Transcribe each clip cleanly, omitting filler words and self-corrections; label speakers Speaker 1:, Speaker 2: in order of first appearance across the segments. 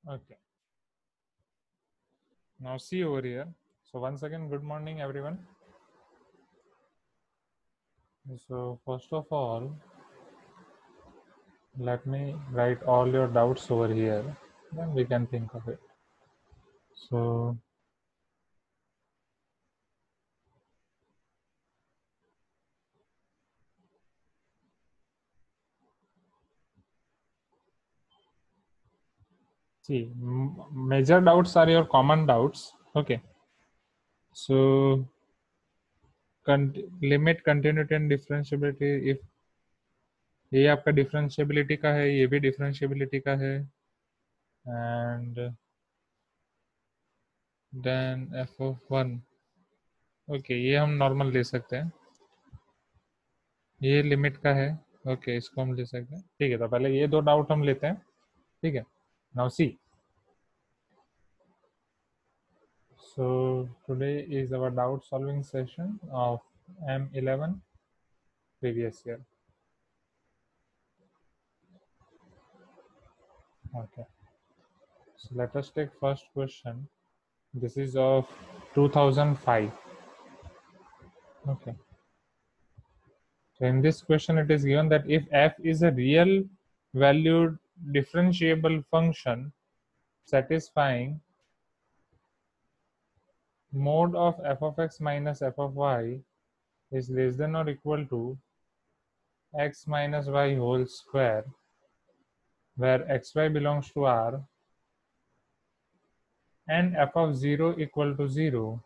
Speaker 1: Okay. Now see over here. So once again, good morning, everyone. So first of all, let me write all your doubts over here. Then we can think of it. So see, major doubts are your common doubts. Okay. So limit continuity and differentiability. If ये आपका differentiability का है, ये भी differentiability का है, and then F of one. Okay, ये हम नॉर्मल ले सकते हैं, ये लिमिट का है. ओके, इसको हम ले सकते हैं. ठीक है, तो पहले ये दो डाउट हम लेते हैं. ठीक है. Now see, so today is our doubt solving session of M11 previous year. Okay, so let us take first question. This is of 2005. Okay, so in this question it is given that if f is a real valued differentiable function satisfying mod of f of x minus f of y is less than or equal to x minus y whole square, where xy belongs to R, and f of 0 equal to 0,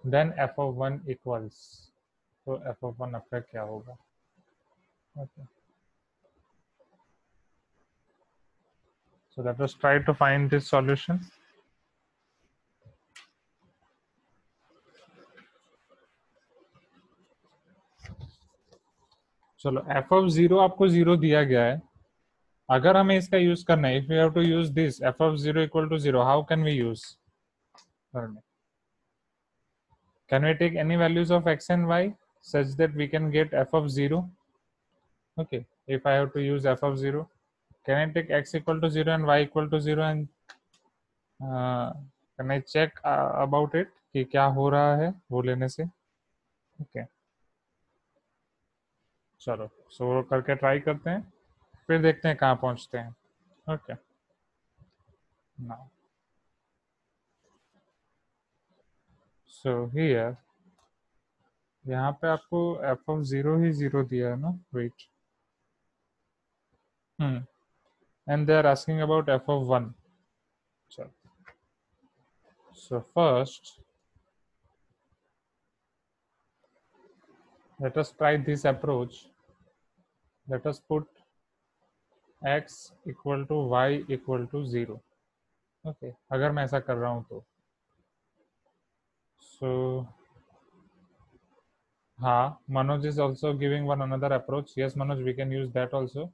Speaker 1: then f of 1 equals. तो f of 1 आपका क्या होगा? Okay. So let us try to find this solution. चलो, f of 0 आपको 0 दिया गया है. अगर हमें इसका यूज करना है, if we have to use this f of 0 equal to 0, how can we use? Can we take any values of x and y such that we can get f of 0? Okay, if I have to use f of 0, can I take x equal to 0 and y equal to 0 and can I check about it कि क्या हो रहा है वो लेने से? Okay, चलो, सो करके ट्राई करते हैं, फिर देखते हैं कहाँ पहुँचते हैं. Okay, now so here, यहाँ पे आपको f of 0 ही 0 दिया है ना? Wait, and they are asking about f of 1. चलो, so first let us try this approach. Let us put x equal to y equal to 0. Okay, अगर मैं ऐसा कर रहा हूँ तो so हाँ, Manoj is also giving one another approach. Yes, Manoj, we can use that also.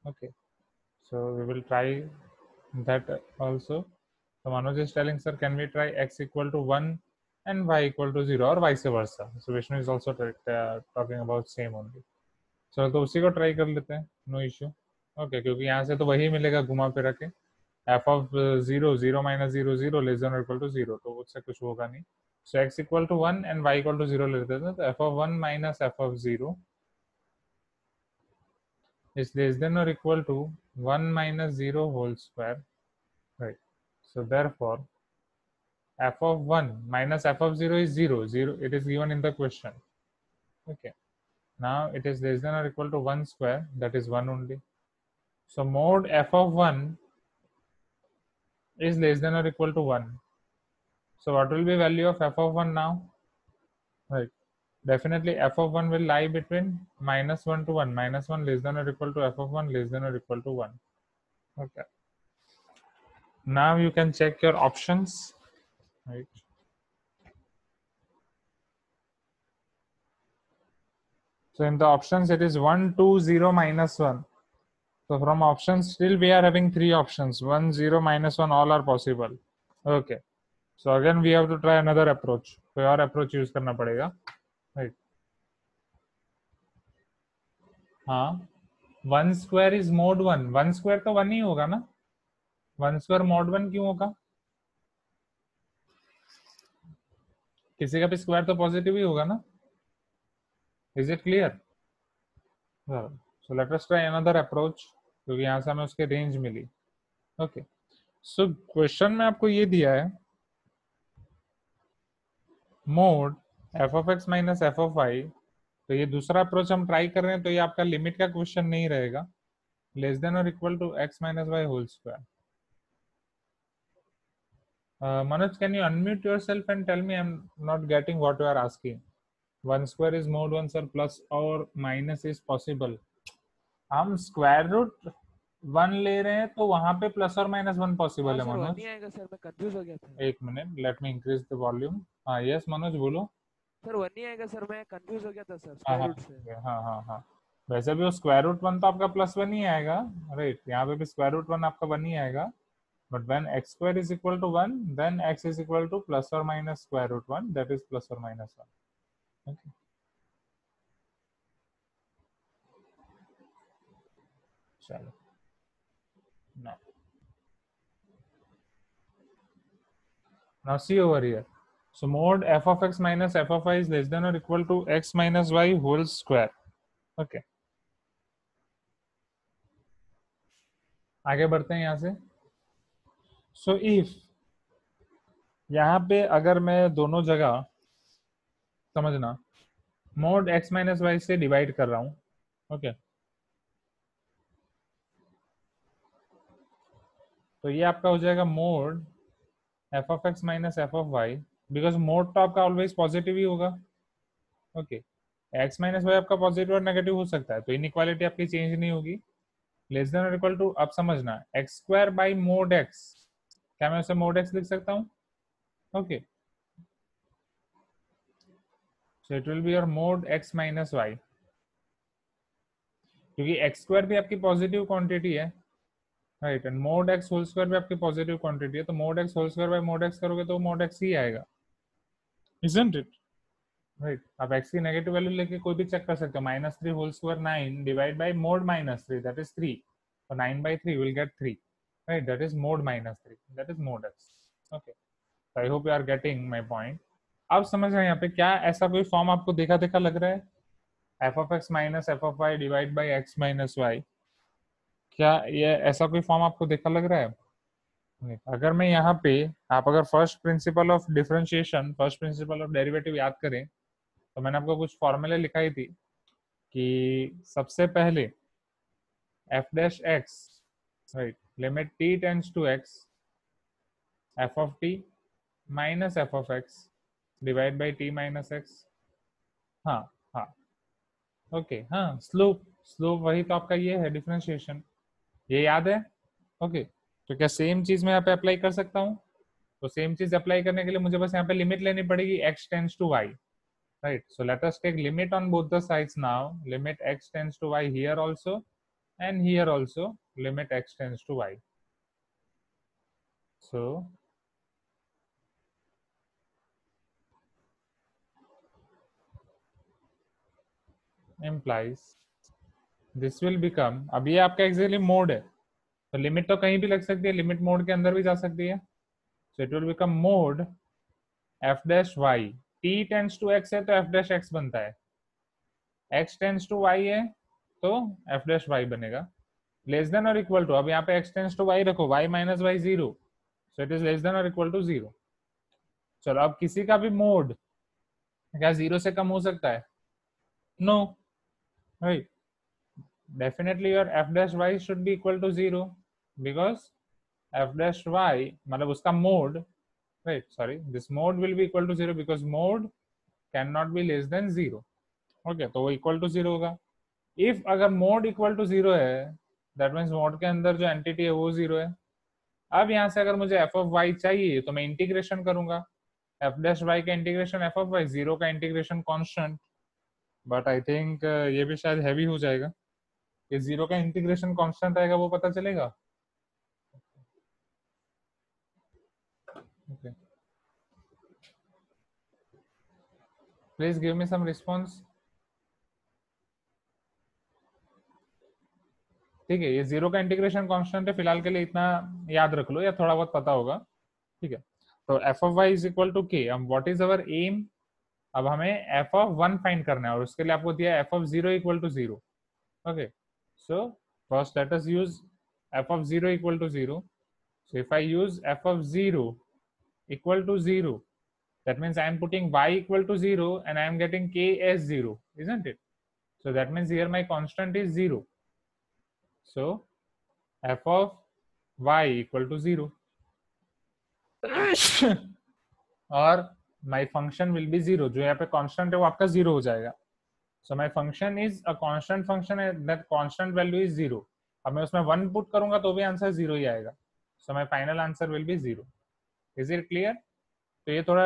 Speaker 1: Okay, so we will try that also. So Manoj is telling, sir, can we try x equal to 1 and y equal to 0 or vice versa? So Vishnu is also talking about same only. So तो उसी को try कर लेते हैं, no issue. Okay, क्योंकि यहाँ से तो वही मिलेगा घुमा फिरा के, f of 0 0 minus 0 0 less than or equal to 0, तो उससे कुछ होगा नहीं. So x equal to 1 and y equal to 0 लेते हैं, तो f of 1 minus f of 0 is less than or equal to 1 minus 0 whole square, right? So therefore f of 1 minus f of 0 is 0 0, it is given in the question. Okay, now it is less than or equal to 1 square, that is 1 only. So mod f of 1 is less than or equal to 1. So what will be value of f of 1 now? Right. Definitely f of 1 will lie between minus 1 to 1. Minus 1 less than or equal to f of 1 less than or equal to 1. Okay. Now you can check your options. Right. So in the options it is 1, 2, 0, minus 1. So from options still we are having three options. 1, 0, minus 1, all are possible. Okay. So again we have to try another approach. कोई और approach use करना पड़ेगा. Right. हाँ. One square is mode one, one square तो one ही होगा ना, one square mode one क्यों होगा? किसी का भी स्क्वायर तो पॉजिटिव ही होगा ना। Is it clear? So let us try another approach, क्योंकि यहाँ से हमें उसकी रेंज मिली। ओके, सो क्वेश्चन में आपको ये दिया है mod F of X minus F of Y, तो ये दूसरा अप्रोच हम ट्राई कर रहे हैं, तो ये आपका लिमिट का क्वेश्चन नहीं रहेगा, लेस देन और equal to X minus Y whole square. Manoj, can you unmute yourself and tell me? I'm not getting what you are asking. One square is mod one, sir. Plus or minus is possible. हम square root one ले रहे हैं तो वहां पे plus और minus one possible
Speaker 2: हाँ
Speaker 1: है
Speaker 2: सर, वन
Speaker 1: मनोज।
Speaker 2: ही आएगा सर, मैं कंफ्यूज हो गया था।
Speaker 1: एक minute, let me increase the volume. हाँ यस मनोज बोलो।
Speaker 2: सर वन ही आएगा सर, मैं कंफ्यूज हो गया था सर
Speaker 1: हाँ
Speaker 2: स्क्वायर
Speaker 1: हाँ
Speaker 2: रूट से।
Speaker 1: हाँ हाँ हाँ, वैसे भी वो स्क्वायर रूट वन तो आपका प्लस वन ही आएगा, राइट, यहाँ पे भी स्क्वायर रूट वन आपका वन ही आएगा। But when x square is equal to 1, then x is equal to plus or minus square root 1, that is plus or minus 1. Okay. चलो, now see over here. So mod f of x minus f of y is less than or equal to x minus y whole square. Okay. आगे बढ़ते हैं यहाँ से। So if यहाँ पे अगर मैं दोनों जगह, समझना, mod x minus y से डिवाइड कर रहा हूँ, ओके okay. तो ये आपका हो जाएगा mod F of X minus F of Y, because mod तो आपका ऑलवेज पॉजिटिव ही होगा, ओके। एक्स माइनस वाई आपका पॉजिटिव और नेगेटिव हो सकता है, तो इनइक्वालिटी आपकी चेंज नहीं होगी। लेस देन और इक्वल टू, अब समझना, X square by mod X, क्या मैं उसे मोड एक्स लिख सकता हूँ? Okay, so it will be your mod X minus Y, क्योंकि एक्स स्क्वायर भी आपकी पॉजिटिव क्वांटिटी है, right, and mod X whole square भी आपकी पॉजिटिव क्वांटिटी है, तो mod X whole square by mod X करोगे तो मोड एक्स ही आएगा, इजंट इट? राइट, आप एक्स की नेगेटिव वैल्यू लेके कोई भी चेक कर सकते हो, minus three whole square nine divide by mod minus three, that is three, so 9 by 3 will get 3, right, that is mode minus 3, that is mode x, okay, so I hope you are getting my point। अब समझ रहे हैं यहाँ पे क्या ऐसा कोई form आपको देखा देखा लग रहा है, F of X minus F of Y divide by X minus Y, क्या ये ऐसा कोई फॉर्म आपको देखा लग रहा है? नहीं। अगर मैं यहाँ पे, आप अगर first principle of differentiation, first principle of derivative याद करें, तो मैंने आपको कुछ फॉर्मूले लिखाई थी कि सबसे पहले F dash X, right, limit T tends to X, F of T minus F of X divide by T minus X. हाँ हाँ, ओके, हाँ, स्लोप, स्लोप वही तो आपका ये है डिफरेंशिएशन, ये याद है? ओके, तो क्या सेम चीज मैं यहाँ पे अप्लाई कर सकता हूँ? तो सेम चीज अप्लाई करने के लिए मुझे बस यहाँ पे लिमिट लेनी पड़ेगी, x tends to y, right, so let us take limit on both the sides now, limit x tends to y here also, and here also limit x tends to y, so implies this will become, अब ये आपका actually mode है, तो limit तो कहीं भी लग सकती है, लिमिट मोड के अंदर भी जा सकती है, so it will become mode f dash y, t tends to x है तो f dash x बनता है, x tends to y है तो f dash y बनेगा, लेस देन और इक्वल टू, अब यहाँ पे x टेंस टू y रखो, y minus y zero, so it is less than और इक्वल टू जीरो। चलो, अब किसी का भी मोड क्या जीरो से कम हो सकता है? No, right, definitely your F dash Y should be equal to zero, because F dash Y मतलब उसका mod, right, sorry, this mod will be equal to zero because mod can not be less than zero, okay, तो वो equal to zero होगा। If अगर mod equal to zero है, that means mod के अंदर जो एंटिटी है वो जीरो है। अब यहाँ से अगर मुझे एफ ऑफ वाई चाहिए तो मैं इंटीग्रेशन करूंगा, एफ डैश वाई का integration f of y, zero का integration constant, but I think ये भी शायद हैवी हो जाएगा, कि जीरो का इंटीग्रेशन कांस्टेंट आएगा वो पता चलेगा, okay, please give me some response. ठीक है, ये जीरो का इंटीग्रेशन कांस्टेंट है, फिलहाल के लिए इतना याद रख लो या थोड़ा बहुत पता होगा। ठीक है, तो F of Y is equal to K. अब व्हाट इज अवर एम, अब हमें एफ ऑफ वन फाइंड करना है और उसके लिए आपको दिया F of zero equal to zero. Okay, so first let us use F of zero equal to zero. So if I use f of 0 equal to 0, that means I am putting y equal to 0 and I am getting k as 0, isn't it? So that means here my constant is 0. So f of y equal to 0 और my function will be 0, जो यहाँ पे constant है वो आपका 0 हो जाएगा। So my function is a constant function and that constant value is 0. अब मैं उसमें 1 पुट करूंगा तो भी आंसर 0 ही आएगा। So my final answer will be 0. Is it clear? तो ये थोड़ा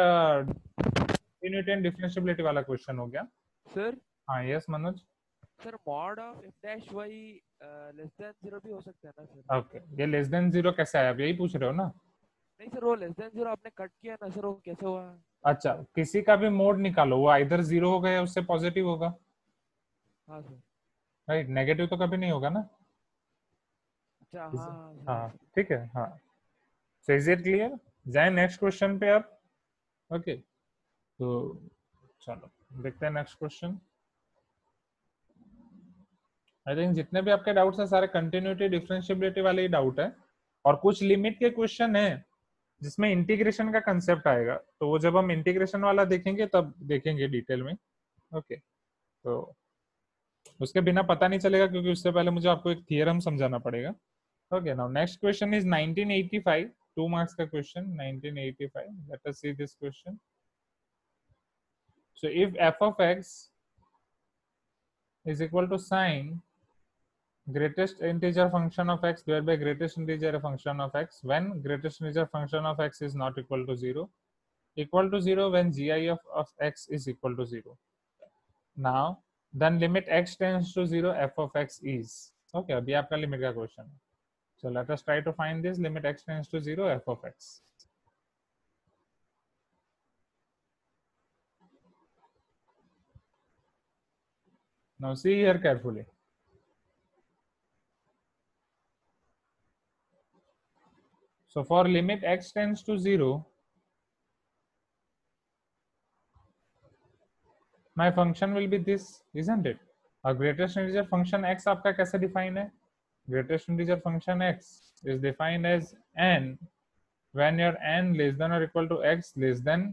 Speaker 1: कंटिन्यूटी एंड डिफरेंशिएबिलिटी वाला क्वेश्चन हो गया।
Speaker 2: सर
Speaker 1: हाँ yes Manoj.
Speaker 2: Sir mod of F dash Y less than 0 भी हो सकता है ना सर?
Speaker 1: ओके, ये लेस देन 0 कैसे आया, आप यही पूछ रहे हो ना?
Speaker 2: नहीं सर, वो लेस देन 0 आपने कट किया ना सर, वो कैसे हुआ?
Speaker 1: अच्छा, किसी का भी मोड निकालो, वो इधर 0 होगा या उससे पॉजिटिव होगा,
Speaker 2: हाँ सर।
Speaker 1: राइट? नेगेटिव तो कभी नहीं होगा ना।
Speaker 2: अच्छा हाँ
Speaker 1: हाँ
Speaker 2: सर।
Speaker 1: ठीक है, हाँ। So is it clear? जाए नेक्स्ट क्वेश्चन पे आप। ओके, तो चलो देखते हैं नेक्स्ट क्वेश्चन। आई थिंक जितने भी आपके डाउट्स हैं सारे कंटिन्यूटी डिफरेंशिएबिलिटी वाले ही डाउट है, और कुछ लिमिट के क्वेश्चन है जिसमें इंटीग्रेशन का कंसेप्ट आएगा, तो वो जब हम इंटीग्रेशन वाला देखेंगे तब देखेंगे डिटेल में। ओके, तो उसके बिना पता नहीं चलेगा क्योंकि उससे पहले मुझे आपको एक थियरम समझाना पड़ेगा। Okay, now next question is 1985, 2 marks का question 1985। Let us see this question. So if f of x is equal to sine greatest integer function of x divided by greatest integer function of x when greatest integer function of x is not equal to 0, equal to 0 when gi of x is equal to 0. Now then limit x tends to 0 f of x is, okay, अभी आपका limit का question है। So let us try to find this limit x tends to 0 f of x. Now see here carefully. So for limit x tends to 0, my function will be this, isn't it? और greatest integer function x आपका कैसे define है? Greatest integer function x is defined as n when your n less than or equal to x less than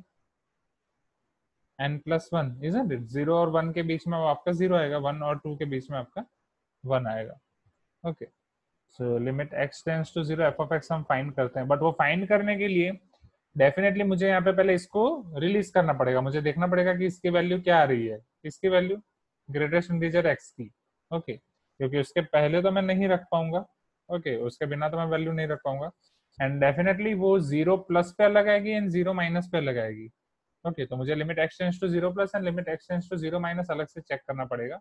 Speaker 1: n plus 1, isn't it? 0 और 1 के बीच में वो आपका 0 आएगा, 1 और 2 के बीच में आपका 1 आएगा। Okay, so limit x tends to 0 f of x हम फाइंड करते हैं, बट वो फाइंड करने के लिए डेफिनेटली मुझे यहाँ पे पहले इसको रिलीज करना पड़ेगा। मुझे देखना पड़ेगा कि इसकी वैल्यू क्या आ रही है, इसकी वैल्यू ग्रेटेस्ट इंटीजर x की। ओके, क्योंकि उसके पहले तो मैं नहीं रख पाऊंगा, ओके, उसके बिना तो मैं वैल्यू नहीं रख पाऊंगा। एंड डेफिनेटली वो 0 प्लस पे अलग आएगी एंड 0 माइनस पे अलग आएगी। ओके, तो मुझे limit x tends to 0 plus and limit x tends to 0 minus अलग से चेक करना पड़ेगा।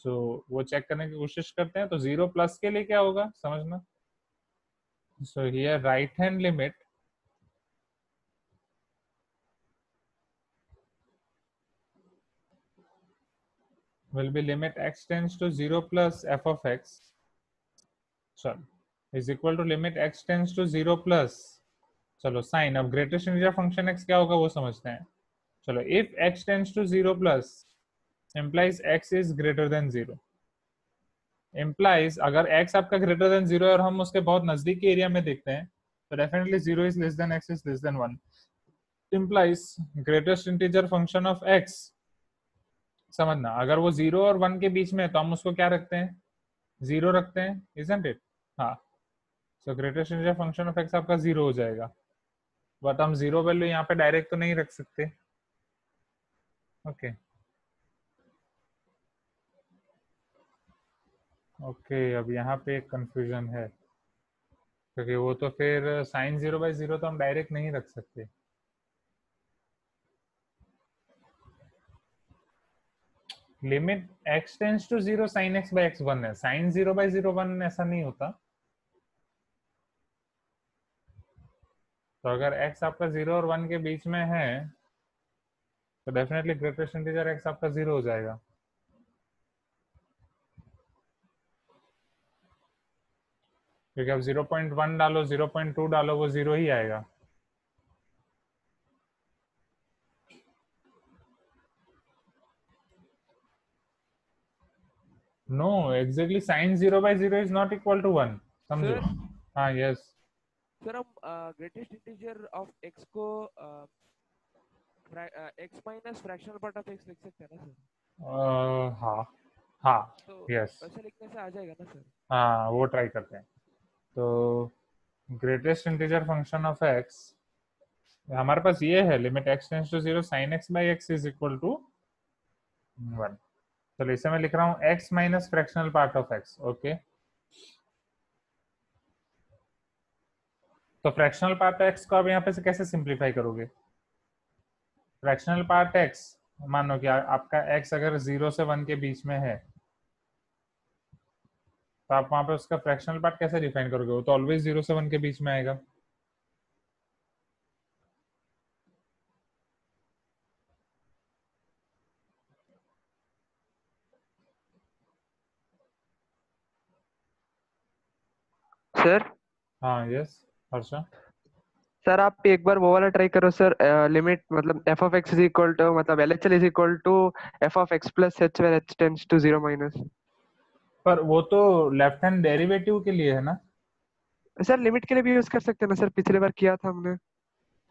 Speaker 1: सो वो चेक करने की कोशिश करते हैं। तो 0 प्लस के लिए क्या होगा समझना। So here right hand limit will be limit x tends to 0 plus f of x, sorry, is equal to limit x tends to 0 plus, चलो साइन, अब ग्रेटेस्ट इंटीजर फंक्शन x क्या होगा वो समझते हैं। चलो, if x tends to 0 plus implies x is greater than 0, implies अगर x आपका greater than 0 है और हम उसके बहुत नजदीक के एरिया में देखते हैं तो definitely 0 is less than x is less than 1, implies greatest integer function of x, समझना, अगर वो 0 और 1 के बीच में है तो हम उसको क्या रखते हैं, 0 रखते हैं, isn't it? हाँ, सो greatest integer function of x आपका 0 हो जाएगा, बट हम 0 वैल्यू यहाँ पे डायरेक्ट तो नहीं रख सकते। ओके ओके, अब यहाँ पे एक कंफ्यूजन है क्योंकि वो तो फिर साइन 0/0 तो हम डायरेक्ट नहीं रख सकते। Limit x tends to 0 sine x/x 1 है, साइन 0/0 1 ऐसा नहीं होता। तो अगर x आपका 0 और 1 के बीच में है तो डेफिनेटली ग्रेटेस्ट इंटीजर x आपका 0 हो जाएगा। क्योंकि अब 0.1 डालो 0.2 डालो वो 0 ही आएगा। No exactly sine 0/0 is not equal to 1, समझो।
Speaker 2: सर
Speaker 1: हाँ यस।
Speaker 2: सर हम ग्रेटेस्ट इंटीजर ऑफ x को x minus fractional part of x लिख सकते हैं ना सर?
Speaker 1: हाँ हाँ
Speaker 2: तो
Speaker 1: यस।
Speaker 2: वैसे लिखने से आ जाएगा ना सर?
Speaker 1: हाँ वो ट्राई करते हैं। तो greatest integer function of x हमारे पास ये है limit x tends to 0 sin x/x is equal to 1। चलो इसे मैं लिख रहा हूँ x minus fractional part of x। Okay, तो फ्रैक्शनल पार्ट x को आप यहाँ पे से कैसे सिंप्लीफाई करोगे? फ्रैक्शनल पार्ट x, मानो कि आपका x अगर 0 से 1 के बीच में है तो आप वहां पे उसका फ्रैक्शनल पार्ट कैसे डिफाइन करोगे? वो तो ऑलवेज 0 से 1 के बीच में आएगा।
Speaker 3: सर
Speaker 1: हाँ यस हर्षा।
Speaker 3: सर आप एक बार वो वाला ट्राई करो सर, लिमिट मतलब f of x is equal to मतलब L H L is equal to f of x plus h where h tends to 0 minus.
Speaker 1: पर वो तो लेफ्ट हैंड डेरिवेटिव के लिए है ना।
Speaker 3: सर लिमिट के लिए भी यूज कर सकते हैं ना सर, पिछले बार किया था हमने।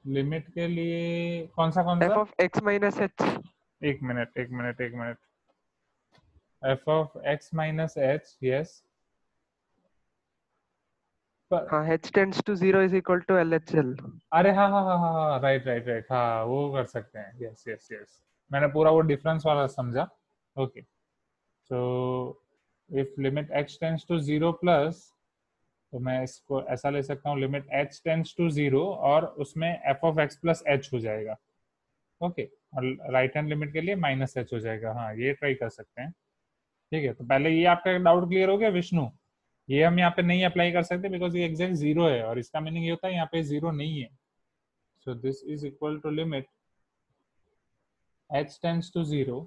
Speaker 1: लिमिट के लिए कौन
Speaker 3: एफ
Speaker 1: सा?
Speaker 3: Of X minus H.
Speaker 1: एक मिनट एक मिनट एक मिनट। F of X minus H yes. पर
Speaker 3: हाँ, H tends to 0 is equal to L H L.
Speaker 1: अरे हाँ हाँ हाँ हाँ हाँ राइट राइट राइट, हाँ वो कर सकते हैं। यस यस यस, मैंने पूरा वो डिफरेंस वाला समझा। Okay, so if limit x tends to 0 plus, तो मैं इसको ऐसा ले सकता हूँ लिमिट h टेंड्स टू 0 और उसमें f of x plus h हो जाएगा। ओके, और राइट हैंड लिमिट के लिए माइनस h हो जाएगा। हाँ ये ट्राई कर सकते हैं। ठीक है, तो पहले ये आपका डाउट क्लियर हो गया विष्णु? ये हम यहाँ पे नहीं अप्लाई कर सकते बिकॉज ये एग्जैक्ट 0 है और इसका मीनिंग ये होता है यहाँ पे 0 नहीं है। So this is equal to limit h tends to 0।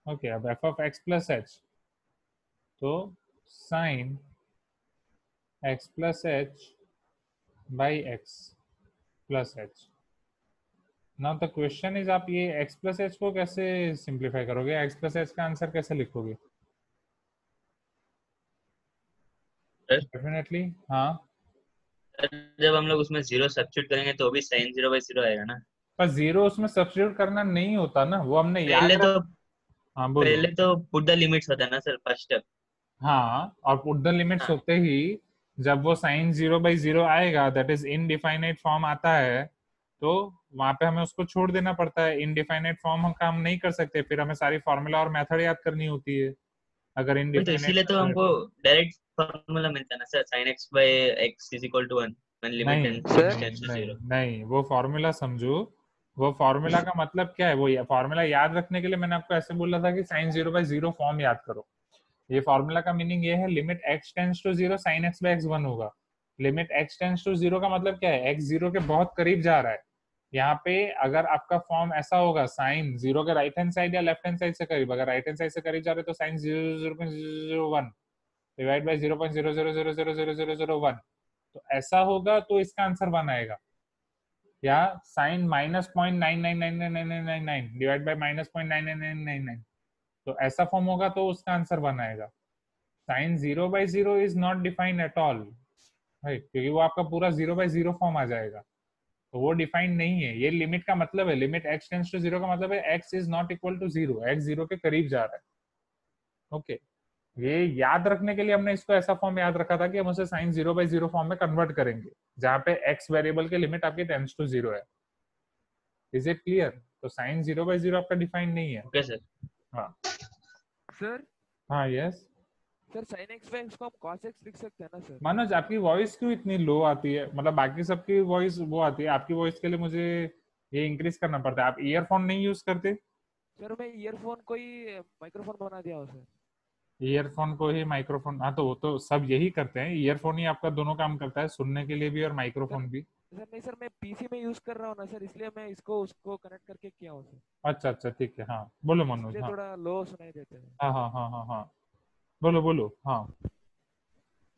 Speaker 1: Okay, अब f of x plus h, तो sine x plus h by x plus h। Now the question is आप ये x प्लस h को कैसे सिंप्लीफाई करोगे? x plus h का answer कैसे लिखोगे?
Speaker 4: सर
Speaker 1: डेफिनेटली हाँ,
Speaker 4: जब हम लोग उसमें 0 सब्स्टिट्यूट करेंगे तो भी sin 0/0 आएगा ना।
Speaker 1: पर 0 उसमें सब्स्टिट्यूट करना नहीं होता ना, वो हमने याद
Speaker 4: पहले
Speaker 1: रख।
Speaker 4: तो
Speaker 1: हाँ बोलो।
Speaker 4: पहले तो पुट द लिमिट्स होता है ना सर, फर्स्ट स्टेप।
Speaker 1: हाँ, और पुट द लिमिट्स
Speaker 4: हाँ
Speaker 1: होते ही जब वो साइन 0/0 आएगा, दैट इज इनडिफाइनाइट फॉर्म आता है, तो वहां पे हमें उसको छोड़ देना पड़ता है। इनडिफाइनाइट फॉर्म हम काम नहीं कर सकते, फिर हमें सारी फॉर्मूला और मेथड याद करनी होती है अगर
Speaker 4: वही तो,
Speaker 1: इनडिफाइनाइट
Speaker 4: इसीलिए तो
Speaker 1: मेथड है
Speaker 4: हमको
Speaker 1: तो।
Speaker 4: डायरेक्ट फॉर्मूला मिलता है ना sir, sin x/x is equal to 1 when limit
Speaker 1: नहीं
Speaker 4: x
Speaker 3: सर
Speaker 1: नहीं
Speaker 4: टेंड्स टू
Speaker 1: नहीं
Speaker 4: 0।
Speaker 1: नहीं, वो फॉर्मूला समझो। वो फॉर्मूला का मतलब क्या है? वो फॉर्मूला याद रखने के लिए मैंने आपको ऐसे बोला था कि साइन 0/0 फॉर्म याद करो। ये फॉर्मूला का मीनिंग ये है limit x tends to 0 sin x/x 1 होगा। लिमिट x टेंड्स टू 0 का मतलब क्या है? x 0 के बहुत करीब जा रहा है। यहाँ पे अगर आपका फॉर्म ऐसा होगा साइन 0 के राइट हैंड साइड या लेफ्ट हैंड साइड से करीब, अगर राइट हैंड साइड से करीब जा रहे तो साइन 0.001 डिवाइड बाई 0.0000001, तो ऐसा होगा तो इसका आंसर 1 आएगा। या sine minus 0.999999 divide by minus 0.99999, तो ऐसा फॉर्म होगा तो उसका आंसर 1 आएगा। Sine 0/0 is not defined at all, right, क्योंकि वो आपका पूरा 0/0 फॉर्म आ जाएगा, तो वो डिफाइंड नहीं है। ये लिमिट का मतलब है, लिमिट x टेंड्स टू 0 का मतलब है x is not equal to 0, x 0 के करीब जा रहा है। ओके, ये याद रखने के लिए हमने इसको ऐसा फॉर्म याद रखा था कि हम उसे साइन 0/0 फॉर्म में कन्वर्ट करेंगे जहां पे x वेरिएबल की लिमिट आपकी टेंड्स टू 0 है। Is it clear? तो साइन 0/0 आपका डिफाइंड नहीं है।
Speaker 4: Okay sir.
Speaker 1: हाँ
Speaker 2: सर
Speaker 1: हाँ यस।
Speaker 2: सर sin x/x को हम cos x लिख सकते हैं ना सर?
Speaker 1: मनोज आपकी वॉइस क्यों इतनी लो आती है? मतलब बाकी सबकी वॉइस वो आती है, आपकी वॉइस के लिए मुझे ये इंक्रीज करना पड़ता है। आप ईयरफोन नहीं यूज करते?
Speaker 2: सर मैं ईयरफोन को ही माइक्रोफोन बना दिया हूँ सर।
Speaker 1: ईयरफोन को ही माइक्रोफोन? हाँ तो वो तो सब यही करते हैं, ईयरफोन ही आपका दोनों काम करता है, सुनने के लिए भी और
Speaker 2: सर
Speaker 1: माइक्रोफोन भी।
Speaker 2: सर नहीं सर, मैं पीसी में यूज कर रहा हूँ ना सर, इसलिए मैं इसको उसको कनेक्ट करके किया हूँ सर,
Speaker 1: अच्छा अच्छा ठीक है, हाँ बोलो मनोज।
Speaker 2: इसलिए
Speaker 1: हाँ
Speaker 2: थोड़ा लो सुनाई देता है।
Speaker 1: हाँ हाँ हाँ हाँ हाँ, बोलो बोलो हाँ।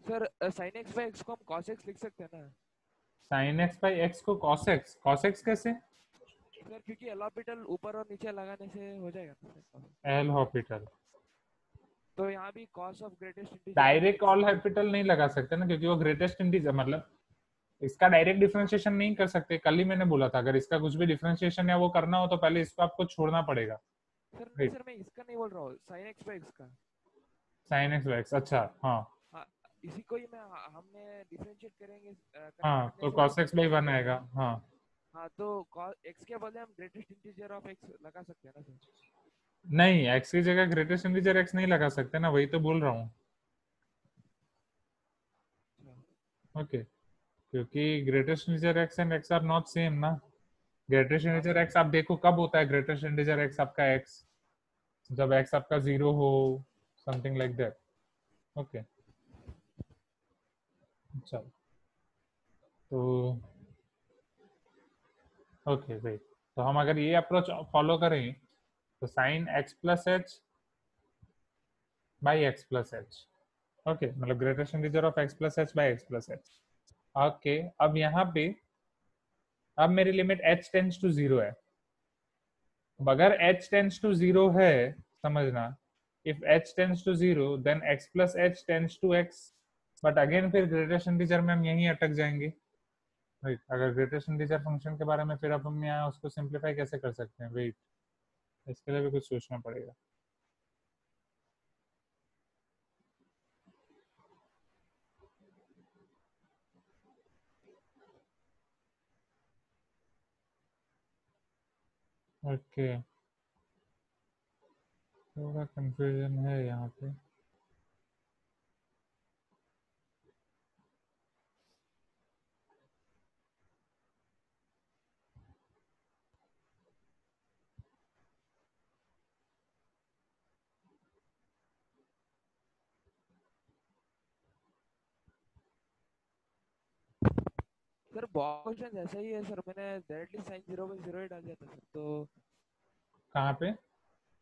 Speaker 2: Sir sin x by x को हम cos x लिख सकते हैं ना
Speaker 1: sin x by x को cos x कैसे?
Speaker 2: सर, क्योंकि एल ऑर्बिटल ऊपर और नीचे लगाने से हो जाएगा ना सर।
Speaker 1: एल हॉपिटल
Speaker 2: तो यहाँ भी cos of greatest integer
Speaker 1: direct all Hôpital नहीं लगा सकते ना, क्योंकि वो ग्रेटेस्ट इंटीजर मतलब इसका डायरेक्ट डिफरेंशिएशन नहीं कर सकते। कल ही मैंने बोला था, अगर इसका कुछ भी डिफरेंशिएशन या वो करना हो तो पहले इसको आपको छोड़ना पड़ेगा।
Speaker 2: सर नहीं सर, मैं इसका नहीं बोल रहा हूँ, sin x by x का।
Speaker 1: sin x by x, अच्छा हाँ
Speaker 2: हाँ, इसी को ही मैं हमने डिफरेंशिएट करेंगे
Speaker 1: हाँ, तो cos x by 1 आएगा। हाँ
Speaker 2: हाँ, तो x के बदले हम ग्रेटेस्ट इंटीजर ऑफ x लगा सकते हैं ना सर।
Speaker 1: नहीं, x की जगह ग्रेटेस्ट इंटीजर x नहीं लगा सकते ना, वही तो बोल रहा हूँ। ओके, क्योंकि greatest integer x and x are not same ना। ग्रेटेस्ट इंटीजर x आप देखो कब होता है ग्रेटेस्ट इंटीजर x आपका x, जब x आपका 0 हो, समथिंग लाइक दैट। ओके चलो, तो ओके वेट, तो हम अगर ये अप्रोच फॉलो करें तो sine x plus h by x plus h, okay, मतलब greatest integer of x plus h by x plus h. Okay, अब यहाँ पे अब मेरी लिमिट h टेंस टू 0 है। अब अगर h टेंस टू 0 है, समझना, if h tends to 0 then x plus H tends to x, but again फिर ग्रेटेस्ट इंटीजर में हम यहीं अटक जाएंगे। राइट, अगर ग्रेटेस्ट इंटीजर फंक्शन के बारे में फिर अब हम यहाँ उसको सिंप्लीफाई कैसे कर सकते हैं? वेट, इसके लिए भी कुछ सोचना पड़ेगा। ओके, थोड़ा कंफ्यूजन है यहाँ पे।
Speaker 2: सर बहुत क्वेश्चन ऐसा ही है सर, मैंने डायरेक्टली sin 0 by 0 ही डाल दिया था सर। तो
Speaker 1: कहाँ पे?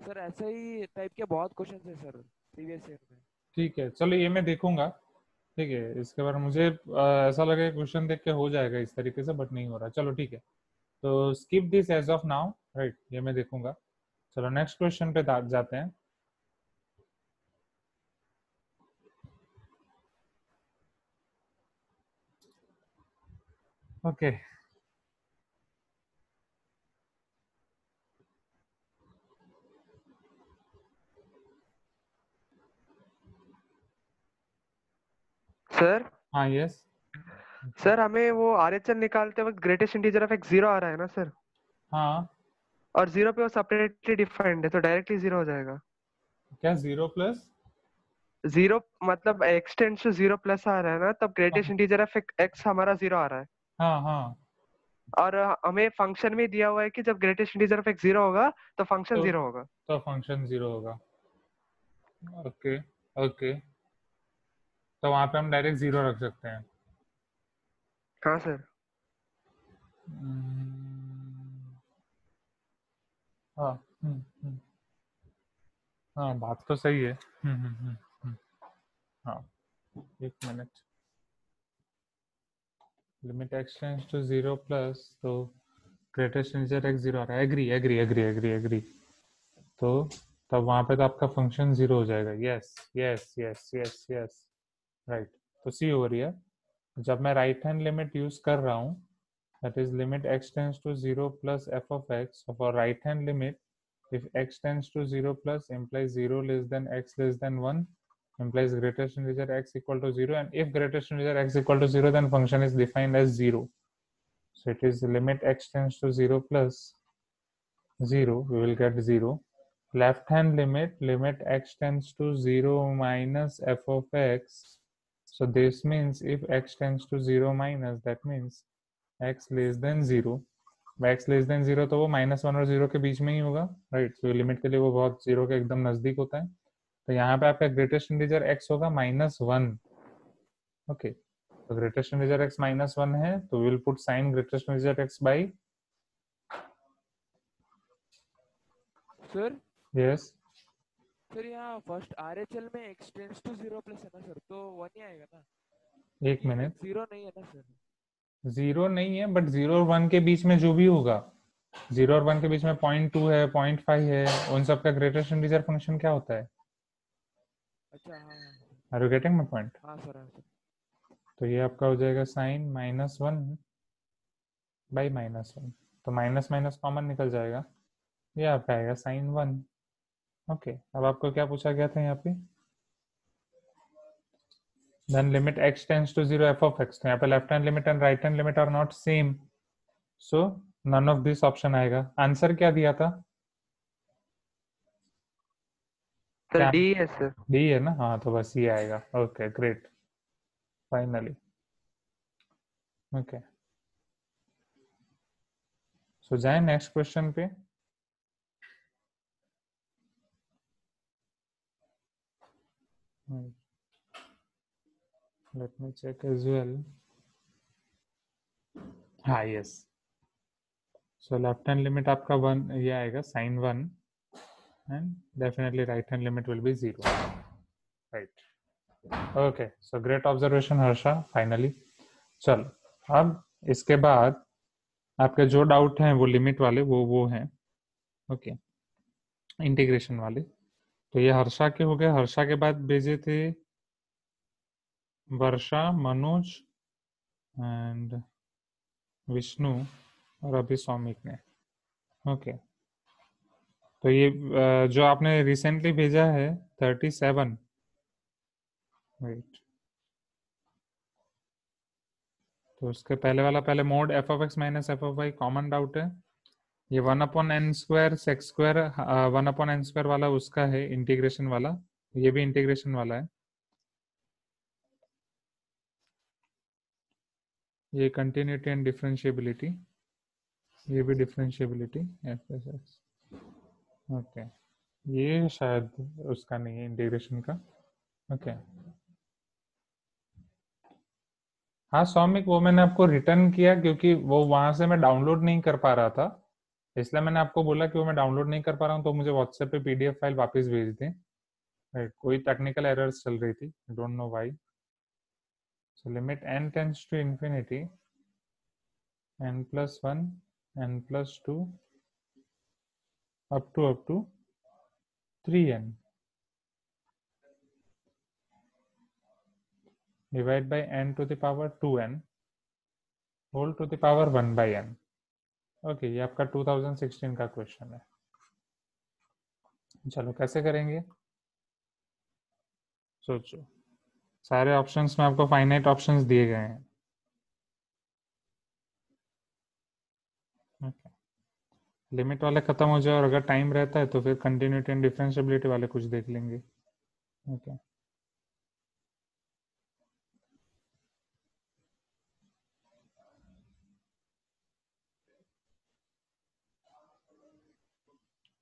Speaker 2: सर ऐसे ही टाइप के बहुत क्वेश्चन है सर प्रीवियस ईयर में।
Speaker 1: ठीक है, चलो ये मैं देखूंगा। ठीक है, इसके बारे में मुझे ऐसा लगे क्वेश्चन देख के हो जाएगा इस तरीके से, बट नहीं हो रहा। चलो ठीक है, तो skip this as of now. Right, ये मैं देखूंगा। चलो नेक्स्ट क्वेश्चन पे जाते हैं। ओके,
Speaker 3: सर
Speaker 1: हाँ यस,
Speaker 3: सर हमें वो आरएचएल निकालते वक्त ग्रेटेस्ट इंटीजर ऑफ x 0 आ रहा है ना सर,
Speaker 1: हाँ
Speaker 3: और 0 पे वो सेपरेटली डिफाइंड है, तो डायरेक्टली 0 हो जाएगा।
Speaker 1: क्या 0 प्लस?
Speaker 3: 0 मतलब x टेंड्स टू 0 प्लस आ रहा है ना, तब ग्रेटेस्ट इंटीजर ऑफ x हमारा 0 आ रहा है।
Speaker 1: हाँ हाँ,
Speaker 3: और हमें फंक्शन में दिया हुआ है कि जब ग्रेटेस्ट इंटीजर ऑफ x 0 होगा तो फंक्शन
Speaker 1: तो
Speaker 3: 0 होगा।
Speaker 1: तो फंक्शन 0 होगा। ओके ओके, तो वहां पे हम डायरेक्ट 0 रख सकते हैं।
Speaker 3: हाँ सर।
Speaker 1: हाँ हाँ, बात तो सही है। हाँ, एक मिनट, limit x tends to 0 plus, तो ग्रेटेस्ट इंटीजर x 0 आ रहा है। Agree agree agree agree agree, तो तब वहां पे तो आपका फंक्शन 0 हो जाएगा। Yes yes yes yes yes, right. तो सी ओवर हियर, जब मैं राइट हैंड लिमिट यूज कर रहा हूँ, that is limit x tends to 0 plus f of x, so for right hand limit, if x tends to 0 plus implies 0 less than x less than 1 implies greatest integer x equal to 0, and if greatest integer x equal to 0 then function is defined as 0. So it is limit x tends to 0 plus 0, we will get 0. Left hand limit x tends to 0 minus f of x, so this means if x tends to 0 minus, that means x less than 0, x less than 0 तो वो -1 और 0 के बीच में ही होगा। Right, तो limit के लिए वो बहुत 0 के एकदम नजदीक होता है। तो यहाँ पे आपका ग्रेटेस्ट इंटीजर x होगा -1। ओके, तो ग्रेटेस्ट इंटीजर x -1 है, तो will put sine greatest integer x by,
Speaker 2: sir
Speaker 1: yes
Speaker 2: sir यहाँ फर्स्ट RHL में x टेंड्स टू 0 प्लस है ना सर, तो 1 ही आएगा ना,
Speaker 1: एक मिनट,
Speaker 2: 0 नहीं है ना सर।
Speaker 1: 0 नहीं है, बट 0 और 1 के बीच में जो भी होगा, 0 और 1 के बीच में 0.2 है, 0.5 है, उन सब का ग्रेटेस्ट इंटीजर फंक्शन क्या होता है?
Speaker 2: अच्छा हाँ हाँ
Speaker 1: are you getting my point?
Speaker 2: हाँ सर, हाँ सर।
Speaker 1: तो ये आपका हो जाएगा साइन -1 बाई -1, तो माइनस माइनस कॉमन निकल जाएगा, ये आपका आएगा साइन 1। ओके, अब आपको क्या पूछा गया था यहाँ पे? Then limit x tends to 0 f of x, तो यहाँ पे left hand limit and right hand limit are not same, so none of this option आएगा। आंसर क्या दिया था?
Speaker 3: सर
Speaker 1: क्या
Speaker 3: डी है सर।
Speaker 1: डी है ना? हाँ, तो बस ये आएगा। Okay great, finally. Okay, so जाए नेक्स्ट क्वेश्चन पे। Let me check as well. हाँ yes, so left hand limit आपका 1 ये आएगा sine 1, and definitely right hand limit will be 0, right. Okay, so great observation Harsha, finally. चलो, अब इसके बाद आपके जो डाउट हैं वो लिमिट वाले, वो हैं, ओके, इंटीग्रेशन वाले। तो ये हर्षा के हो गए। हर्षा के बाद भेजे थे वर्षा, मनोज एंड विष्णु, और अभी सौमिक ने। ओके, तो ये जो आपने रिसेंटली भेजा है 37, वेट, तो उसके पहले वाला, पहले mod F of X minus F of Y common doubt है। ये 1/n² सेक्स स्क्वायर 1/n² वाला उसका है इंटीग्रेशन वाला, ये भी इंटीग्रेशन वाला है। ये कंटिन्यूटी एंड डिफरेंशिएबिलिटी, ये भी differentiability F S x. Okay, ये शायद उसका नहीं है इंटीग्रेशन का। ओके, हाँ सौमिक, वो मैंने आपको रिटर्न किया क्योंकि वो वहां से मैं डाउनलोड नहीं कर पा रहा था, इसलिए मैंने आपको बोला कि वो मैं डाउनलोड नहीं कर पा रहा हूँ, तो मुझे व्हाट्सएप पे PDF फाइल वापस भेज दें। राइट, कोई टेक्निकल एरर्स चल रही थी, don't know why. So limit n tends to infinity n+1 n+2 up to 3n divide by n to the power 2n whole to the power 1/n। Okay, ये आपका 2016 का क्वेश्चन है। चलो कैसे करेंगे, सोचो। सारे ऑप्शंस में आपको फाइनाइट ऑप्शंस दिए गए हैं। ओके, लिमिट वाले खत्म हो जाए, और अगर टाइम रहता है तो फिर कंटिन्यूटी एंड डिफरेंशिएबिलिटी वाले कुछ देख लेंगे। ओके,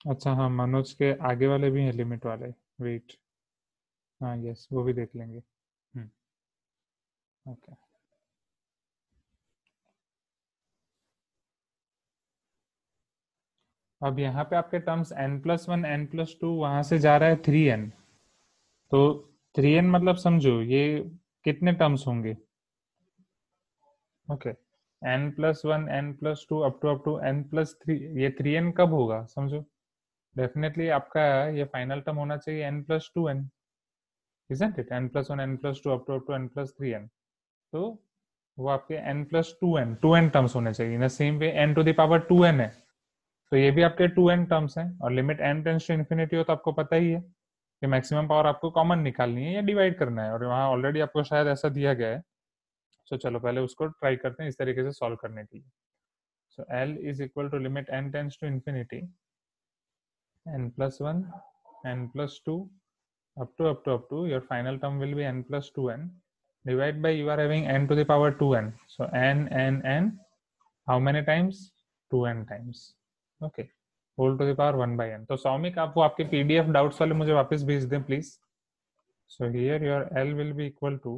Speaker 1: अच्छा हाँ, मनोज के आगे वाले भी हैं लिमिट वाले, वेट, हाँ यस, वो भी देख लेंगे। ओके, अब यहाँ पे आपके टर्म्स n+1 n+2 वहां से जा रहा है 3n, तो 3n मतलब समझो ये कितने टर्म्स होंगे? Okay, n+1 n+2 up to n+3, ये 3n कब होगा समझो? डेफिनेटली आपका ये फाइनल टर्म होना चाहिए n+2n, isn't it? n+1 n+2 up to n+3n, तो वो आपके n+2n 2n टर्म्स होने चाहिए। In same way n to the power 2n है, तो ये भी आपके 2n टर्म्स हैं, और limit n tends to infinity हो तो आपको पता ही है कि मैक्सिमम पावर आपको कॉमन निकालनी है या डिवाइड करना है, और वहाँ ऑलरेडी आपको शायद ऐसा दिया गया है। सो चलो पहले उसको ट्राई करते हैं इस तरीके से सॉल्व करने के लिए। So L is equal to limit n tends to infinity n+1 n+2 up to your final term will be n+2n, divide by, you are having n to the power 2n, so n how many times? 2n times, okay, whole to the power 1/n। तो सौमिक आप वो आपके PDF doubts वाले मुझे वापस भेज दें please. So here your L will be equal to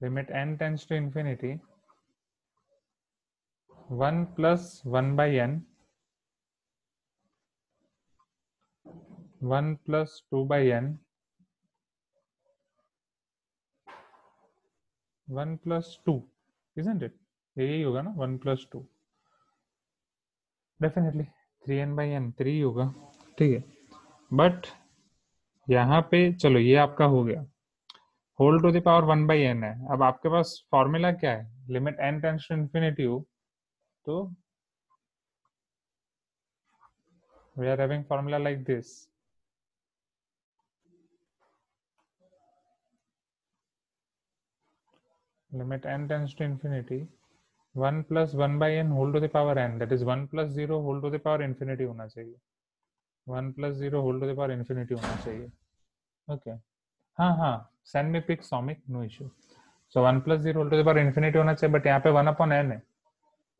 Speaker 1: limit n tends to infinity 1 + 1/n 1 plus 2 by n, 1 plus 2, isn't it? यही होगा ना, 1 plus 2, definitely 3n by n 3 होगा, ठीक है। बट यहाँ पे चलो ये आपका हो गया, whole to the power 1 by n है। अब आपके पास फॉर्मूला क्या है, limit n tends to infinity हो तो we are having formula like this, limit n tends to infinity 1 plus 1 by n whole to the power n, that is 1 plus 0 whole to the power infinity होना चाहिए, 1 plus 0 whole to the power infinity होना चाहिए, okay. हाँ हाँ, send me pic Soumik, no issue. So 1 plus 0 whole to the power infinity होना चाहिए, but यहाँ पे 1 upon n है,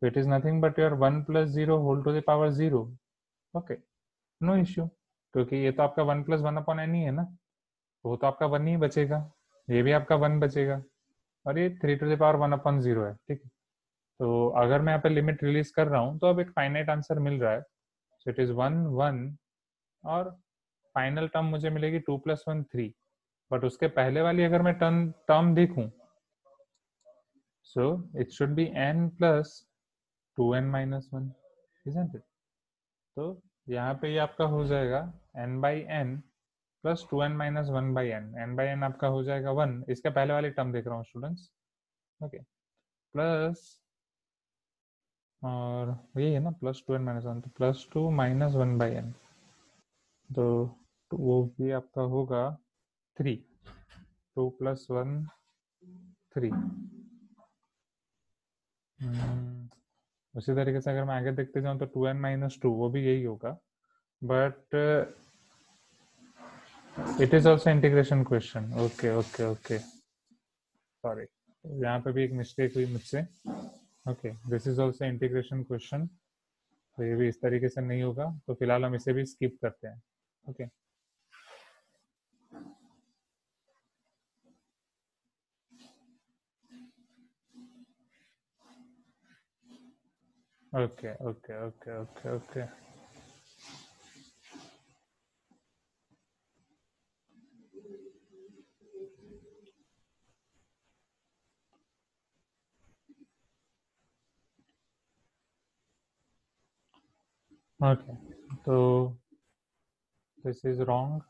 Speaker 1: so it is nothing but your 1 plus 0 whole to the power 0, okay, no issue, क्योंकि ये तो आपका 1 plus 1 upon n ही है ना, वो तो आपका 1 ही बचेगा, ये भी आपका 1 बचेगा, और ये 3 to the power 1 upon 0 है, ठीक है। तो अगर मैं यहाँ पे लिमिट रिलीज कर रहा हूँ तो अब एक फाइनाइट आंसर मिल रहा है, सो इट इज 1 1, और फाइनल टर्म मुझे मिलेगी 2 plus 1 3, बट उसके पहले वाली अगर मैं टर्म देखूं, so it should be n plus 2n minus 1, isn't it? तो यहाँ पे ये आपका हो जाएगा n by n plus 2n minus 1 by n, n by n आपका हो जाएगा 1, इसके पहले वाली टर्म देख रहा हूँ स्टूडेंट्स, ओके, प्लस और यही है ना प्लस 2n minus 1, तो प्लस 2 minus 1 by n, तो वो भी आपका होगा 3, 2 plus 1 3। उसी तरीके से अगर मैं आगे देखते जाऊं तो 2n minus 2 वो भी यही होगा, but it is also integration question, okay okay okay, sorry, यहाँ पे भी एक मिस्टेक हुई मुझसे, okay, this is also integration question, तो ये भी इस तरीके से नहीं होगा, तो फिलहाल हम इसे भी स्किप करते हैं, okay. Okay okay okay okay okay, okay, तो दिस इज रॉन्ग,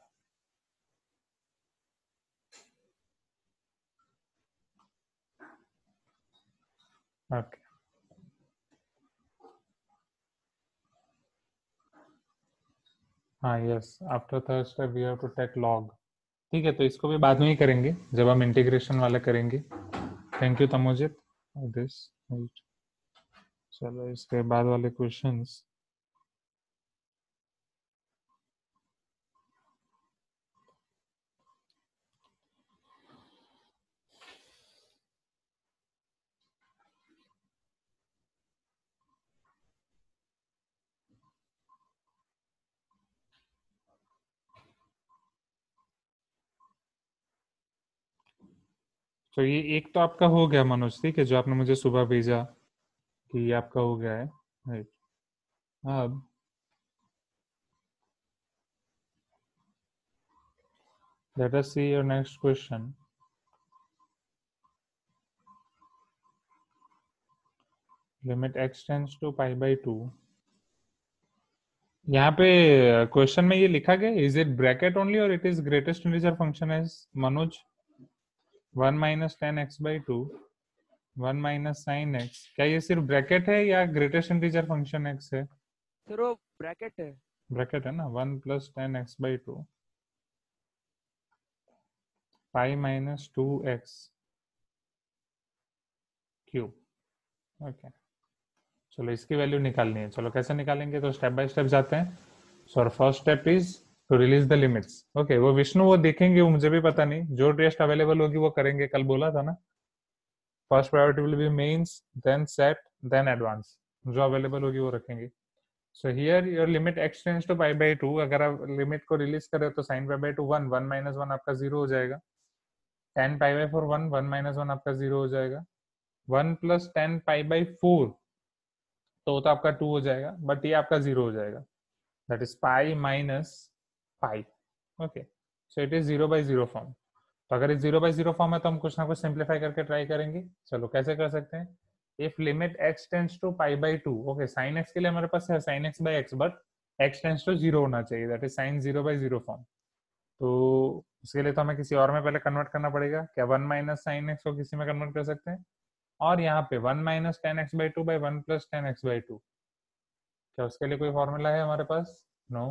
Speaker 1: ओके, हाँ yes, after third step we have to take log, ठीक है, तो इसको भी बाद में ही करेंगे जब हम इंटीग्रेशन वाला करेंगे। थैंक यू तमोजित दिस, चलो इसके बाद वाले क्वेश्चंस, तो ये एक तो आपका हो गया मनोज, ठीक है, जो आपने मुझे सुबह भेजा कि ये आपका हो गया है, राइट। अब let us see your next question, limit x tends to pi by 2, यहाँ पे क्वेश्चन में ये लिखा गया, इज इट ब्रैकेट ओनली और it is greatest integer function as Manoj, 1 minus 10x by 2, 1 minus sin x, क्या ये सिर्फ ब्रैकेट है या ग्रेटेस्ट इंटीजर फंक्शन x है?
Speaker 2: सर वो ब्रैकेट है,
Speaker 1: ब्रैकेट है ना, 1 plus 10x by 2 pi minus 2x cube, okay. चलो इसकी वैल्यू निकालनी है, चलो कैसे निकालेंगे, तो स्टेप बाय स्टेप जाते हैं। So first step is to release the limits, okay, वो विष्णु वो देखेंगे, वो मुझे भी पता नहीं, जो टेस्ट अवेलेबल होगी वो करेंगे, कल बोला था ना, first priority will be mains, then set, then advance, जो अवेलेबल होगी वो रखेंगे। So here your limit x tends to pi by 2, अगर आप लिमिट को रिलीज करें तो sin पाई बाई 2 1, 1 minus 1 आपका 0 हो जाएगा, tan पाई बाई 4 1, 1 minus 1 आपका 0 हो जाएगा, 1 plus tan पाई बाई 4 तो वो तो आपका 2 हो जाएगा, बट ये आपका 0 हो जाएगा, that is pi minus pi, okay, so it is 0/0 form. तो अगर इस 0/0 फॉर्म है तो हम कुछ ना कुछ सिंप्लीफाई करके ट्राई करेंगे। चलो कैसे कर सकते हैं, if limit x tends to π/2, okay sine x के लिए हमारे पास है sin x/x, but x tends to 0 होना चाहिए, दैट इज sin 0/0 फॉर्म। तो उसके लिए तो हमें किसी और में पहले कन्वर्ट करना पड़ेगा। क्या 1 माइनस साइन एक्स को किसी में कन्वर्ट कर सकते हैं, और यहाँ पे 1 minus ten x by two by 1 plus ten x by to, क्या उसके लिए कोई फॉर्मूला है हमारे पास? नो।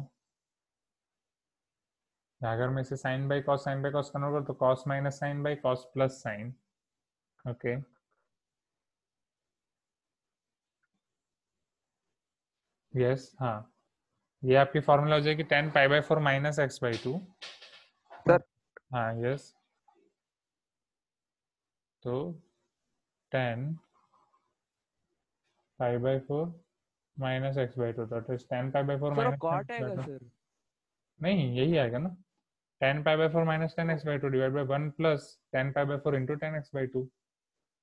Speaker 1: अगर मैं इसे साइन बाई कॉस कन्वर्ट करूँ तो cos minus sine by cos plus sine, okay. Yes, हाँ, ये आपकी फॉर्मूला हो जाएगी 10 π/4 minus x by two.
Speaker 3: Sir
Speaker 1: हाँ यस, तो 10 π/4 minus x by two, that is 10 π/4
Speaker 2: sir वो
Speaker 1: माइनस
Speaker 2: कॉट आएगा सर।
Speaker 1: नहीं, यही आएगा ना, 10 π/4 माइनस 10x/2 डिवाइड बाई 1 प्लस 10 π/4 इंटू 10x/2,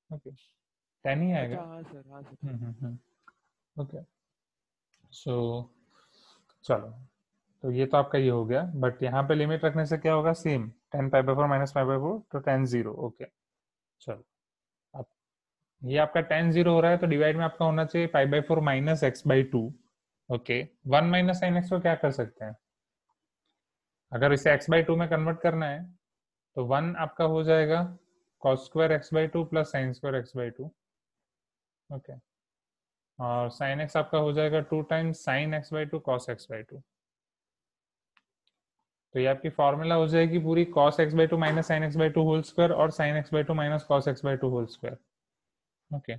Speaker 1: ओके 10 ही आएगा।
Speaker 2: अच्छा हाँ सर, हाँ सर।
Speaker 1: ओके, सो चलो, तो ये तो आपका ये हो गया, बट यहाँ पे लिमिट रखने से क्या होगा, सेम 10 π/4 माइनस π/4 तो 10 0, ओके। चलो अब ये आपका 10 0 हो रहा है, तो डिवाइड में आपका होना चाहिए π/4 minus x/2, okay. 1 minus sine x को क्या कर सकते हैं, अगर इसे x/2 में कन्वर्ट करना है तो 1 आपका हो जाएगा cos square x/2 plus sine square x/2, okay. और साइन एक्स आपका हो जाएगा 2 times sine x/2 cos x/2। तो ये आपकी फॉर्मूला हो जाएगी पूरी cos x/2 minus sine x/2 whole square और sine x/2 minus cos x/2 whole square, okay.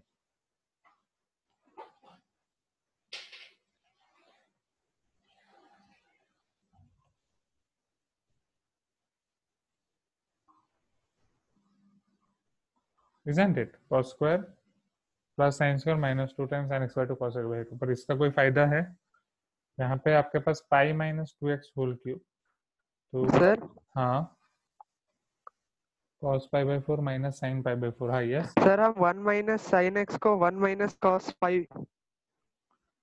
Speaker 1: Isn't it? cos square plus sine square minus 2 times sine x/2 cos x/2, पर इसका कोई फायदा है, यहाँ पे आपके पास पाई माइनस 2x होल क्यूब, तो
Speaker 3: सर
Speaker 1: हाँ cos π/4 माइनस साइन π/4, हाँ यस,
Speaker 3: सर हम 1 माइनस साइन एक्स को 1 minus cos pi,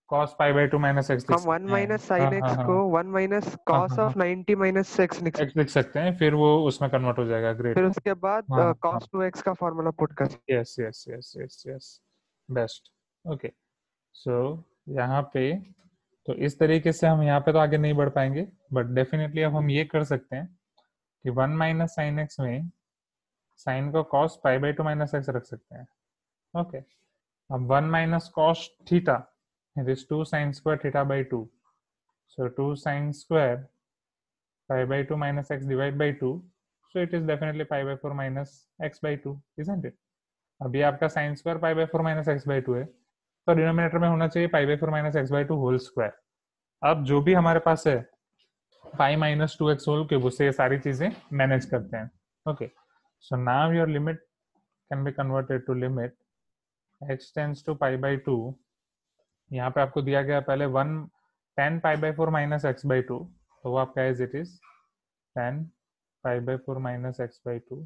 Speaker 1: cos π/2 minus x लिख
Speaker 3: हम 1
Speaker 1: सकते हैं।
Speaker 3: माइनस
Speaker 1: हाँ
Speaker 3: साइन
Speaker 1: हाँ
Speaker 3: एक्स
Speaker 1: हाँ
Speaker 3: को 1 माइनस
Speaker 1: हाँ
Speaker 3: कॉस
Speaker 1: हाँ
Speaker 3: ऑफ 90 माइनस एक्स लिख
Speaker 1: x लिख सकते हैं, फिर वो उसमें कन्वर्ट हो जाएगा, ग्रेट।
Speaker 3: फिर उसके बाद
Speaker 1: हाँ हाँ
Speaker 3: कॉस 2x का फॉर्मूला पुट कर।
Speaker 1: Yes yes yes yes yes, best, okay. So यहाँ पे तो इस तरीके से हम यहाँ पे तो आगे नहीं बढ़ पाएंगे, बट डेफिनेटली अब हम ये कर सकते हैं कि 1 माइनस साइन एक्स में साइन को cos π/2 माइनस एक्स रख सकते हैं, ओके। अब 1 minus cos theta, it is 2 sine square theta by 2, so 2 sine square π/2 minus x divided by 2, so it is definitely π/4 minus x/2, isn't it? अब ये आपका sine square π/4 minus x/2 है, तो denominator में होना चाहिए π/4 माइनस x/2 होल स्क्वायर। अब जो भी हमारे पास है pi minus 2x whole cube, उससे ये सारी चीजें मैनेज करते हैं, okay. So now your limit can be converted to limit x tends to π/2, यहाँ पे आपको दिया गया पहले 10 π/4 माइनस x/2, तो वो आपका as it is 10 π/4 minus x/2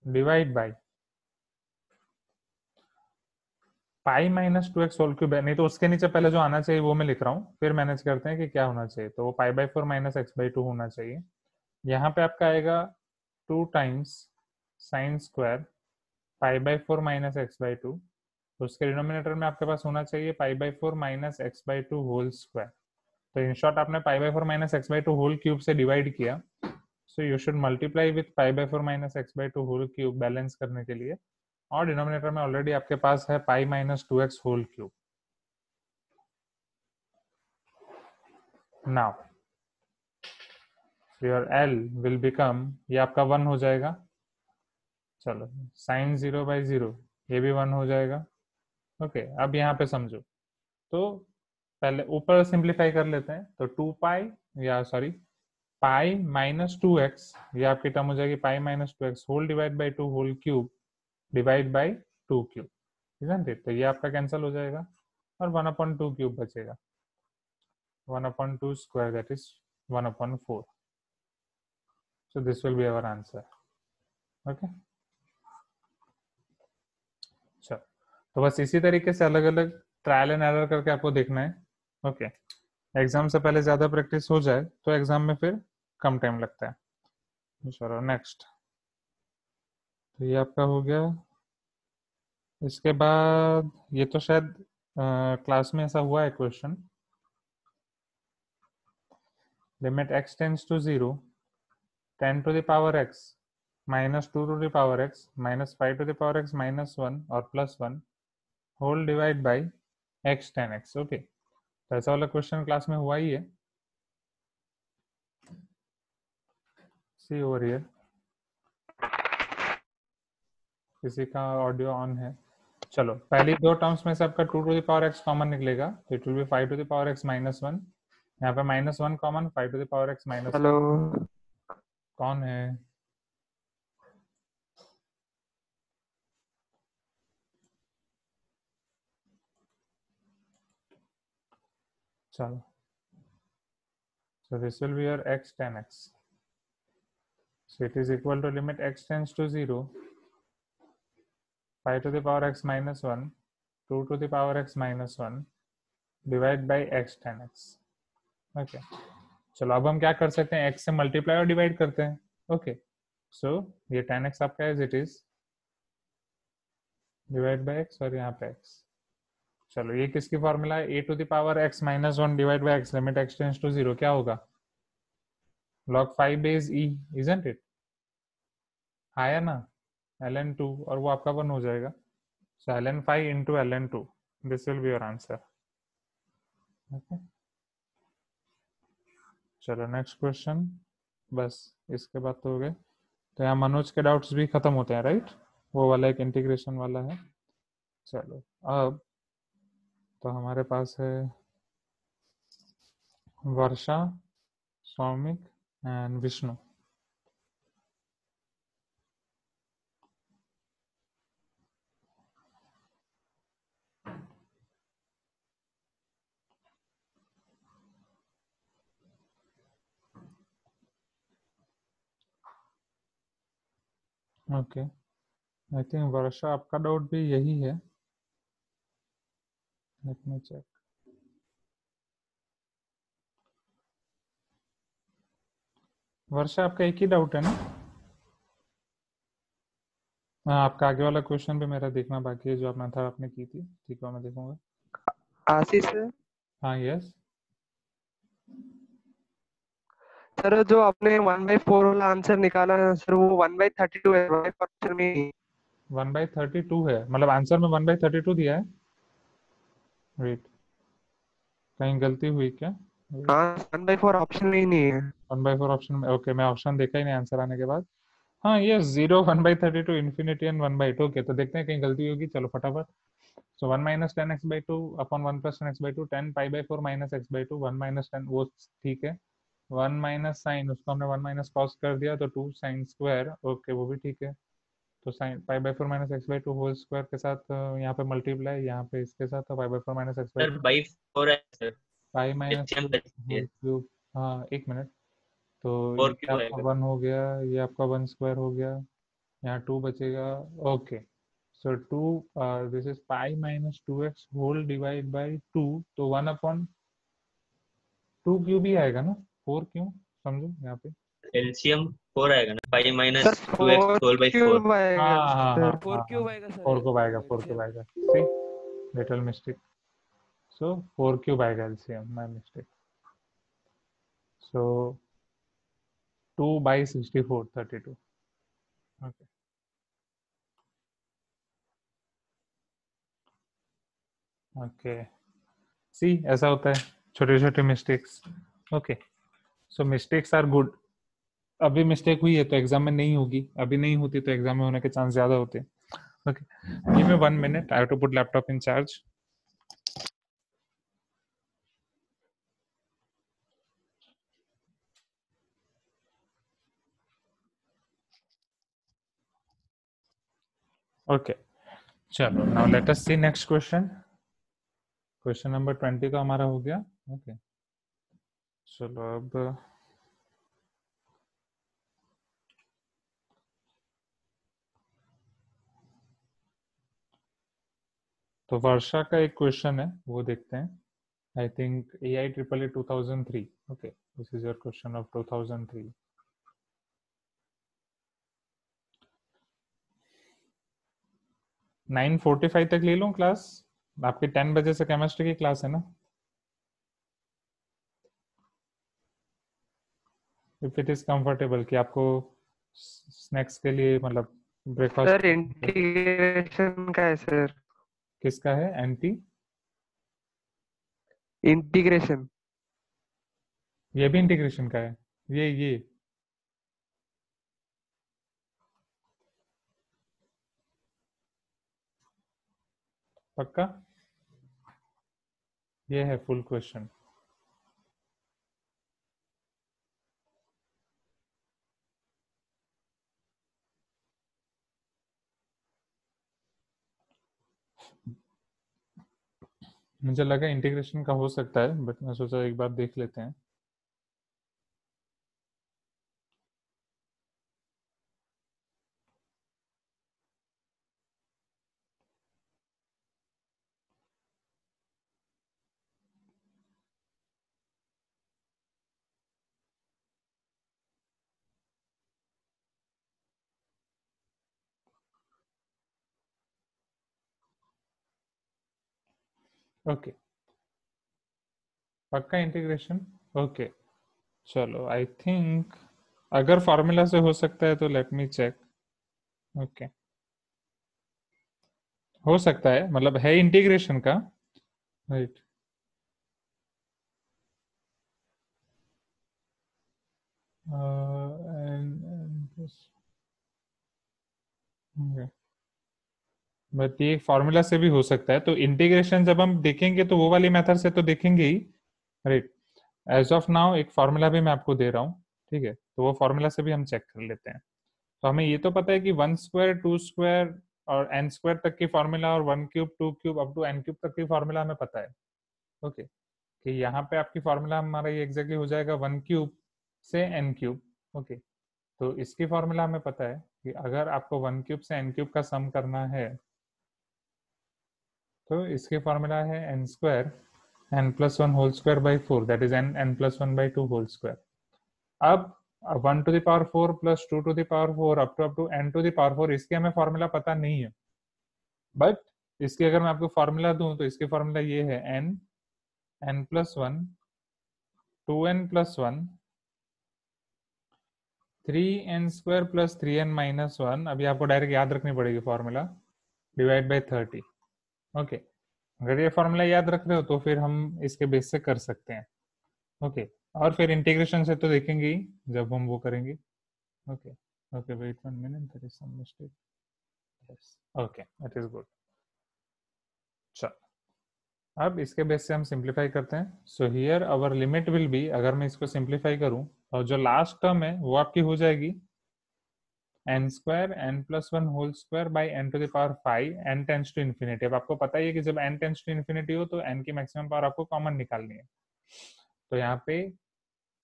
Speaker 1: divide by pi minus 2x whole cube है, नहीं तो उसके नीचे पहले जो आना चाहिए वो मैं लिख रहा हूँ, फिर मैनेज करते हैं कि क्या होना चाहिए, तो वो π/4 माइनस x/2 होना चाहिए। यहाँ पे आपका आएगा 2 times sine square π/4 minus x/2, तो उसके डिनोमिनेटर में आपके पास होना चाहिए π/4 माइनस x/2 होल स्क्वायर। तो इन शॉर्ट आपने π/4 माइनस x/2 होल क्यूब से डिवाइड किया, so you should multiply with π/4 minus x/2 whole cube balance करने के लिए, और डिनोमिनेटर में ऑलरेडी आपके पास है pi minus 2x whole cube. Now your L will become, ये आपका 1 हो जाएगा, चलो साइन 0/0 ये भी 1 हो जाएगा, ओके। अब यहाँ पे समझो, तो पहले ऊपर सिंप्लीफाई कर लेते हैं, तो 2 पाई या सॉरी पाई माइनस 2x, ये आपकी टर्म हो जाएगी pi minus 2x whole divide by 2 whole cube divide by 2 cube, isn't it? तो ये आपका कैंसिल हो जाएगा और 1/2 क्यूब बचेगा, 1/2 square, that is 1/4, so this will be our answer, okay। चलो, तो बस इसी तरीके से अलग अलग ट्रायल एंड एरर करके आपको देखना है, ओके। एग्जाम से पहले ज्यादा प्रैक्टिस हो जाए तो एग्जाम में फिर कम टाइम लगता है। चलो नेक्स्ट, तो ये आपका हो गया। इसके बाद ये तो शायद क्लास में ऐसा हुआ है question, limit x tends to 0 10 to the power x minus 2 to the power x minus 5 to the power x minus 1 और plus 1 whole divide by x tan x। Okay, तो ऐसा वाला क्वेश्चन क्लास में हुआ ही है। सी ओवर हियर, किसी का audio on है? चलो, पहली दो टर्म्स में से आपका 2 to the power x common निकलेगा, तो it will be 5 to the power x minus 1। यहाँ पे minus 1 common, 5 to the power x minus.
Speaker 3: Hello
Speaker 1: कौन है? चलो, so this will be your x tan x, so it is equal to limit x tends to 0 5 to the power x minus 1 2 to the power x minus 1 divide by x tan x। Okay, चलो अब हम क्या कर सकते हैं, x से multiply और divide करते हैं। ओके, सो ये tan x आपका as it is divide by x और यहाँ पे x। चलो, ये किसकी फॉर्मूला है, a to the power x minus 1 divide by x limit x tends to 0 क्या होगा, log 5 base e, isn't it? आया ना, ln2 और वो आपका 1 हो जाएगा, so ln5 into ln2, this will be your answer। okay? चलो नेक्स्ट क्वेश्चन, बस इसके बाद तो हो गए। तो यहाँ मनोज के डाउट्स भी खत्म होते हैं, राइट? वो वाला एक इंटीग्रेशन वाला है। चलो अब तो हमारे पास है Varsha, Soumik and Vishnu. Okay, I think Varsha आपका डाउट भी यही है, लेट मी चेक। वर्षा आपका एक ही डाउट है ना? हाँ, आपका आगे वाला क्वेश्चन भी मेरा देखना बाकी है, जो आपने था आपने की थी, ठीक है मैं देखूंगा।
Speaker 3: आशीष सर,
Speaker 1: हाँ यस,
Speaker 3: सर जो आपने 1/4 वाला आंसर निकाला है सर, वो 1/32 है, 1/4 में नहीं।
Speaker 1: 1/32 है, मतलब आंसर में 1/32 दिया है। वेट, कहीं गलती हुई क्या?
Speaker 3: हाँ, 1/4 ऑप्शन में ही नहीं है।
Speaker 1: 1/4 ऑप्शन में, ओके मैं ऑप्शन देखा ही नहीं आंसर आने के बाद। हाँ ये 0 1/32 इन्फिनिटी एंड 1/2। ओके, तो देखते हैं कहीं गलती होगी, चलो फटाफट। So 1 minus 10x/2 upon 1 plus 10x/2 10 π/4 minus x/2 1 minus 10, वो ठीक है। 1 माइनस साइन, उसको हमने 1 माइनस कॉस कर दिया, तो 2 साइन स्क्वायर, ओके वो भी ठीक है। तो sign π/4 minus x/2 whole square के साथ यहाँ पे मल्टीप्लाई, यहाँ पे इसके साथ, तो π/4 माइनस
Speaker 4: सर
Speaker 1: x/2
Speaker 4: बाई 4 है सर,
Speaker 1: पाई माइनस
Speaker 4: एचसीएम
Speaker 1: 2
Speaker 4: कर दीजिए,
Speaker 1: होल क्यूब। हाँ एक मिनट, तो
Speaker 4: 4
Speaker 1: ये
Speaker 4: क्यों
Speaker 1: आपका
Speaker 4: आएगा?
Speaker 1: 1 हो गया, ये आपका 1 स्क्वायर हो गया, यहाँ 2 बचेगा। Okay, so 2 this is pi minus 2x whole divide by 2, तो 1 अपॉन 2 क्यूब ही आएगा ना, 4 क्यों, समझो यहाँ पे।
Speaker 4: एलसीएम 4 आएगा ना, pi minus
Speaker 3: sir
Speaker 4: 2x
Speaker 3: 4
Speaker 4: whole by 4।
Speaker 3: Cube आएगा
Speaker 1: हाँ हाँ हाँ
Speaker 3: सर।
Speaker 2: 4
Speaker 1: हाँ हाँ,
Speaker 2: क्यूब आएगा सर,
Speaker 1: 4 क्यूब आएगा, 4 क्यूब
Speaker 2: LCM।
Speaker 1: आएगा, see little mistake, so 4 cube आएगा LCM, my mistake. So 2/64 32। Okay okay, see ऐसा होता है, छोटे छोटे mistakes. Okay, so mistakes are good. अभी मिस्टेक हुई है तो एग्जाम में नहीं होगी, अभी नहीं होती तो एग्जाम में होने के चांस ज्यादा होते हैं। Okay, give me 1 minute, I have to put laptop in charge. Okay, चलो now let us see next question. Question number 20 तो हमारा हो गया। ओके, चलो अब तो वर्षा का एक क्वेश्चन है, वो देखते हैं। I think AI EEE 2003. Okay, this is your question of 2003. Nine 45 तक ले लूं क्लास? आपकी 10 बजे से केमिस्ट्री की क्लास है ना? इफ इट इज कंफर्टेबल कि आपको स्नैक्स के लिए मतलब ब्रेकफास्ट।
Speaker 3: सर इंटीग्रेशन का है सर,
Speaker 1: किसका है? Anti
Speaker 3: integration.
Speaker 1: ये भी इंटीग्रेशन का है। ये पक्का? ये है फुल क्वेश्चन। मुझे लगा इंटीग्रेशन का हो सकता है, बट मैं सोचा एक बार देख लेते हैं। ओके, पक्का इंटीग्रेशन। ओके, चलो आई थिंक अगर फॉर्मूला से हो सकता है तो लेट मी चेक। ओके, हो सकता है, मतलब है इंटीग्रेशन का, राइट। बट ये फॉर्मूला से भी हो सकता है, तो इंटीग्रेशन जब हम देखेंगे तो वो वाली मेथड से तो देखेंगे ही, राइट। एज ऑफ नाउ एक फॉर्मूला भी मैं आपको दे रहा हूँ, ठीक है, तो वो फॉर्मूला से भी हम चेक कर लेते हैं। तो हमें ये तो पता है कि 1 स्क्वायर 2 स्क्वायर और n स्क्वायर तक की फॉर्मूला और 1 cube 2 cube up to n cube तक की फॉर्मूला हमें पता है। ओके, कि यहाँ पे आपकी फॉर्मूला हमारा ये एग्जैक्टली हो जाएगा 1 क्यूब से n क्यूब। ओके, तो इसकी फॉर्मूला हमें पता है कि अगर आपको 1 क्यूब से n क्यूब का सम करना है तो इसकी फॉर्मूला है n square n plus 1 whole square by 4, that is n plus 1 by 2 whole square. अब 1 to the power 4 plus 2 to the power 4 up to n to the power 4, इसकी हमें फॉर्मूला पता नहीं है, बट इसकी अगर मैं आपको फॉर्मूला दूं तो इसकी फॉर्मूला ये है n plus 1 2n plus 1 3n square plus 3n minus 1। अभी आपको डायरेक्ट याद रखनी पड़ेगी फॉर्मूला, डिवाइड बाई 30। ओके, अगर ये फॉर्मूला याद रख रहे हो तो फिर हम इसके बेस से कर सकते हैं। ओके, और फिर इंटीग्रेशन से तो देखेंगे ही जब हम वो करेंगे। Okay okay, wait 1 minute, there is some mistake. Yes, okay, that is good. चल, अब इसके बेस से हम सिंप्लीफाई करते हैं। So here our limit will be, अगर मैं इसको सिंप्लीफाई करूं और जो लास्ट टर्म है वो आपकी हो जाएगी n square n plus 1 whole square by n to the power 5, n tends to infinity. अब आपको पता ही है कि जब n टेंस टू इन्फिनिटी हो तो n की मैक्सिमम पावर आपको कॉमन निकालनी है। तो यहाँ पे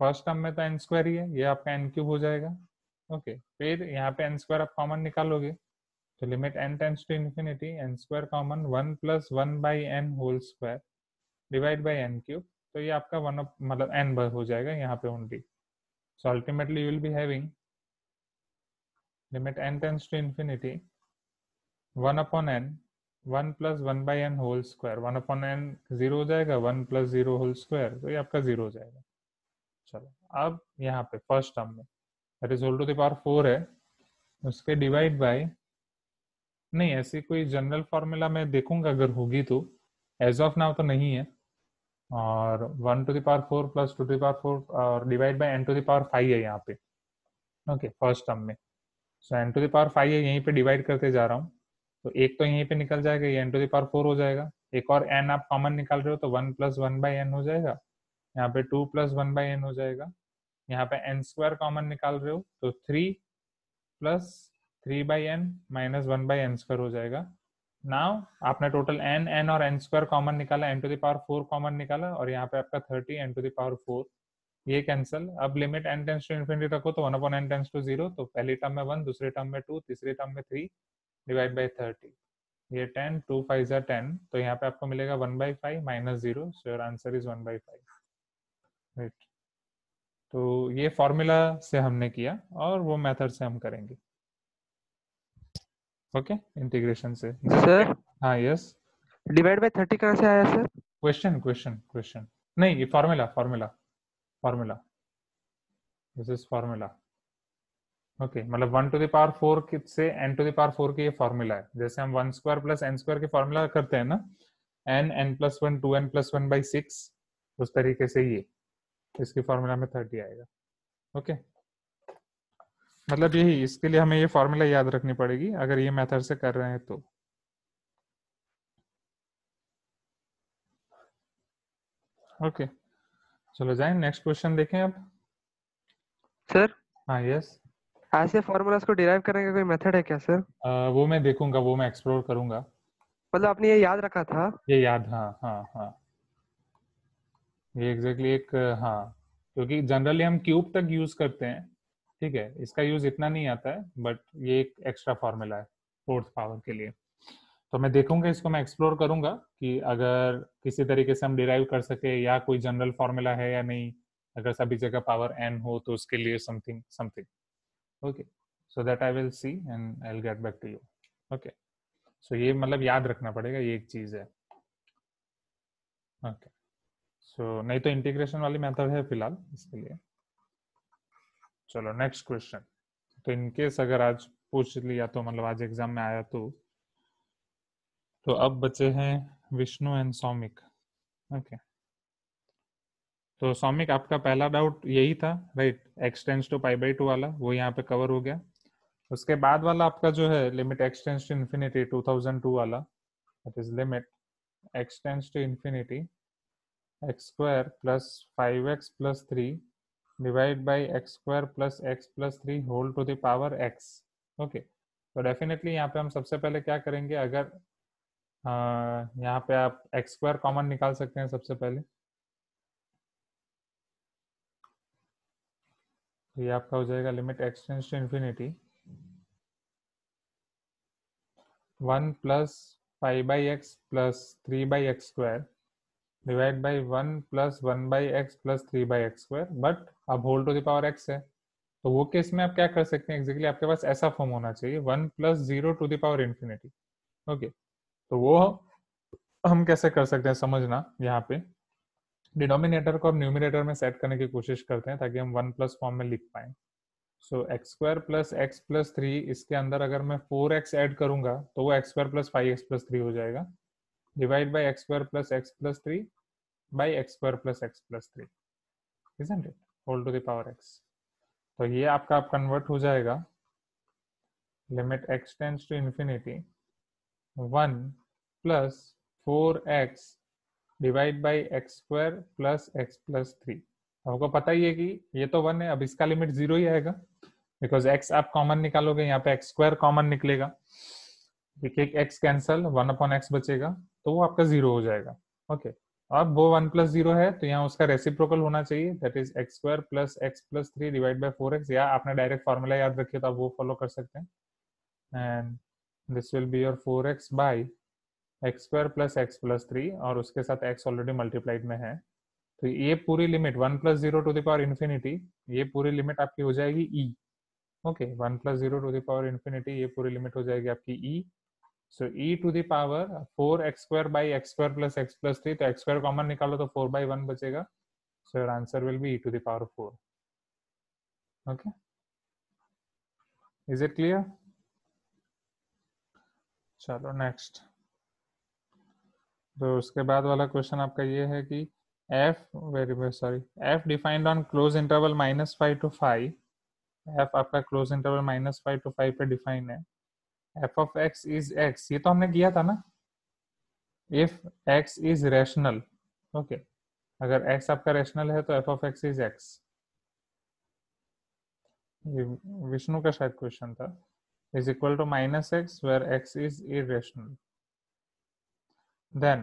Speaker 1: फर्स्ट टर्म में तो n स्क्वायर ही है, ये आपका n क्यूब हो जाएगा। ओके, फिर यहाँ पे n स्क्वायर आप कॉमन निकालोगे तो limit n tends to infinity n square common 1 plus 1 by n whole square divide by n cube. तो ये आपका मतलब n हो जाएगा यहाँ पे only. So ultimately you will be having limit n tends to infinity 1 upon n 1 plus 1 by n whole square, 1 upon n 0 हो जाएगा, 1 प्लस 0 होल स्क्वायर, तो ये आपका 0 हो जाएगा। चलो, अब यहाँ पे फर्स्ट टर्म में that is whole to the power 4 है, उसके डिवाइड बाय, नहीं ऐसी कोई जनरल फॉर्मूला मैं देखूंगा अगर होगी तो, एज ऑफ नाउ तो नहीं है। और 1 to the power 4 plus 2 to the power 4 और divide by n to the power 5 है यहाँ पे। ओके, फर्स्ट टर्म में so n to the power 5 है, यहीं पे डिवाइड करते जा रहा हूँ, तो एक तो यहीं पे निकल जाएगा, ये n टू द पावर 4 हो जाएगा। एक और n आप कॉमन निकाल रहे हो तो 1 प्लस 1 बाई n हो जाएगा, यहाँ पे 2 प्लस 1 बाई n हो जाएगा। यहाँ पे n स्क्वायर कॉमन निकाल रहे हो तो 3 plus 3 by n minus 1 by n square हो जाएगा। नाउ आपने टोटल n और n स्क्वायर कॉमन निकाला, n to the power 4 common निकाला, और यहाँ पे आपका 30 n टू द पावर 4, ये कैंसिल। अब limit n tends to infinity रखो तो 1 अपॉन n टेंस टू 0, तो पहली टर्म में 1, दूसरी टर्म में 2, तीसरी टर्म में 3 डिवाइड बाई 30। ये 10, 2 5 जा 10, तो यहाँ पे आपको मिलेगा 1/5 minus 0, so your answer is 1/5, right. तो ये फॉर्मूला से हमने किया और वो मेथड से हम करेंगे, ओके, इंटीग्रेशन से।
Speaker 3: सर
Speaker 1: हाँ यस,
Speaker 3: डिवाइड बाय 30 कहाँ से आया सर?
Speaker 1: क्वेश्चन नहीं, ये formula this is formula, okay. मतलब 1 टू द पावर 4 से n टू द पावर 4 की ये फॉर्मूला है। जैसे हम 1 स्क्वायर प्लस n स्क्वायर की फॉर्मूला करते हैं ना, n प्लस 1 2n प्लस 1/6, उस तरीके से ये इसकी फॉर्मूला में 30 आएगा, ओके। मतलब यही, इसके लिए हमें ये फॉर्मूला याद रखनी पड़ेगी अगर ये मेथड से कर रहे हैं तो, ओके। चलो जाएं, नेक्स्ट क्वेश्चन देखें अब।
Speaker 3: सर
Speaker 1: हाँ यस,
Speaker 3: ऐसे फॉर्मूलाज को डिराइव करने का कोई मेथड है क्या सर?
Speaker 1: वो मैं देखूंगा, वो मैं एक्सप्लोर करूंगा।
Speaker 3: मतलब आपने ये याद रखा था?
Speaker 1: ये याद, हाँ, ये एग्जैक्टली एक, हाँ, क्योंकि जनरली हम क्यूब तक यूज करते हैं, ठीक है, इसका यूज इतना नहीं आता है, बट ये एक एक्स्ट्रा फॉर्मूला है 4th पावर के लिए। तो मैं देखूंगा, इसको मैं एक्सप्लोर करूंगा कि अगर किसी तरीके से हम डिराइव कर सके या कोई जनरल फॉर्मूला है या नहीं, अगर सभी जगह पावर n हो तो उसके लिए something, okay. So that I will see and I will get back to you, okay. So ये मतलब याद रखना पड़ेगा, ये एक चीज है, ओके। सो नहीं तो इंटीग्रेशन वाली मेथड है फिलहाल इसके लिए। चलो नेक्स्ट क्वेश्चन। तो इनकेस अगर आज पूछ लिया तो मतलब आज एग्जाम में आया तो अब बचे हैं विष्णु एंड सौमिक, ओके। तो सौमिक, आपका पहला डाउट यही था, राइट, x टेंड्स टू π/2 वाला, वो यहाँ पे कवर हो गया। उसके बाद वाला आपका जो है limit x tends to infinity 2002 वाला, that is limit x tends to infinity x² plus 5x plus 3 divide by x² plus x plus 3 whole to the power x, okay. तो डेफिनेटली यहाँ पे हम सबसे पहले क्या करेंगे, अगर यहाँ पे आप x² कॉमन निकाल सकते हैं सबसे पहले, ये आपका हो जाएगा limit x tends to infinity 1 plus 5/x plus 3/x² divide by 1 plus 1/x plus 3/x², but अब whole to the power x है, तो वो केस में आप क्या कर सकते हैं, एग्जैक्टली आपके पास ऐसा फॉर्म होना चाहिए 1 plus 0 to the power infinity, okay. तो वो हम कैसे कर सकते हैं समझना, यहाँ पे डिनोमिनेटर को अब न्यूमिनेटर में सेट करने की कोशिश करते हैं ताकि हम 1 प्लस फॉर्म में लिख पाए। सो x² प्लस x प्लस 3, इसके अंदर अगर मैं 4x ऐड करूंगा तो वो x² प्लस 5x प्लस 3 हो जाएगा, divide by x² plus x plus 3 by x² plus x plus 3, isn't it, whole to the power x। तो ये आपका कन्वर्ट हो जाएगा limit x tends to infinity 1 plus 4x divide by x² plus x plus 3। हमको पता ही है कि ये तो 1 है, अब इसका लिमिट 0 ही आएगा, बिकॉज x आप कॉमन निकालोगे, यहाँ पे x² कॉमन निकलेगा, एक x कैंसल, 1/x बचेगा, तो वो आपका 0 हो जाएगा, ओके। अब वो 1 प्लस 0 है तो यहाँ उसका रेसिप्रोकल होना चाहिए, that is x² plus x plus 3 divide by 4x, या आपने डायरेक्ट फॉर्मूला याद रखिए तो आप वो फॉलो कर सकते हैं, and this will be your 4x by x² plus x plus 3, और उसके साथ x ऑलरेडी मल्टीप्लाइड में है, तो ये पूरी limit 1 plus 0 to the power infinity, ये पूरी लिमिट आपकी हो जाएगी e, okay. 1 plus 0 to the power infinity, ये पूरी लिमिट हो जाएगी आपकी e। So e to the power 4x² by x² plus x plus 3, तो x² कॉमन निकालो तो 4/1 बचेगा, so your answer will be e to the power 4, okay. Is it clear? चलो नेक्स्ट। तो उसके बाद वाला क्वेश्चन आपका ये है कि f defined on close interval -5 to 5, f आपका क्लोज इंटरवल -5 to 5 पे डिफाइन है, f of x is x, ये तो हमने किया था ना, if x is rational, okay. अगर x आपका रेशनल है तो f of x is x, ये विष्णु का शायद क्वेश्चन था, is equal to -x where x is irrational, then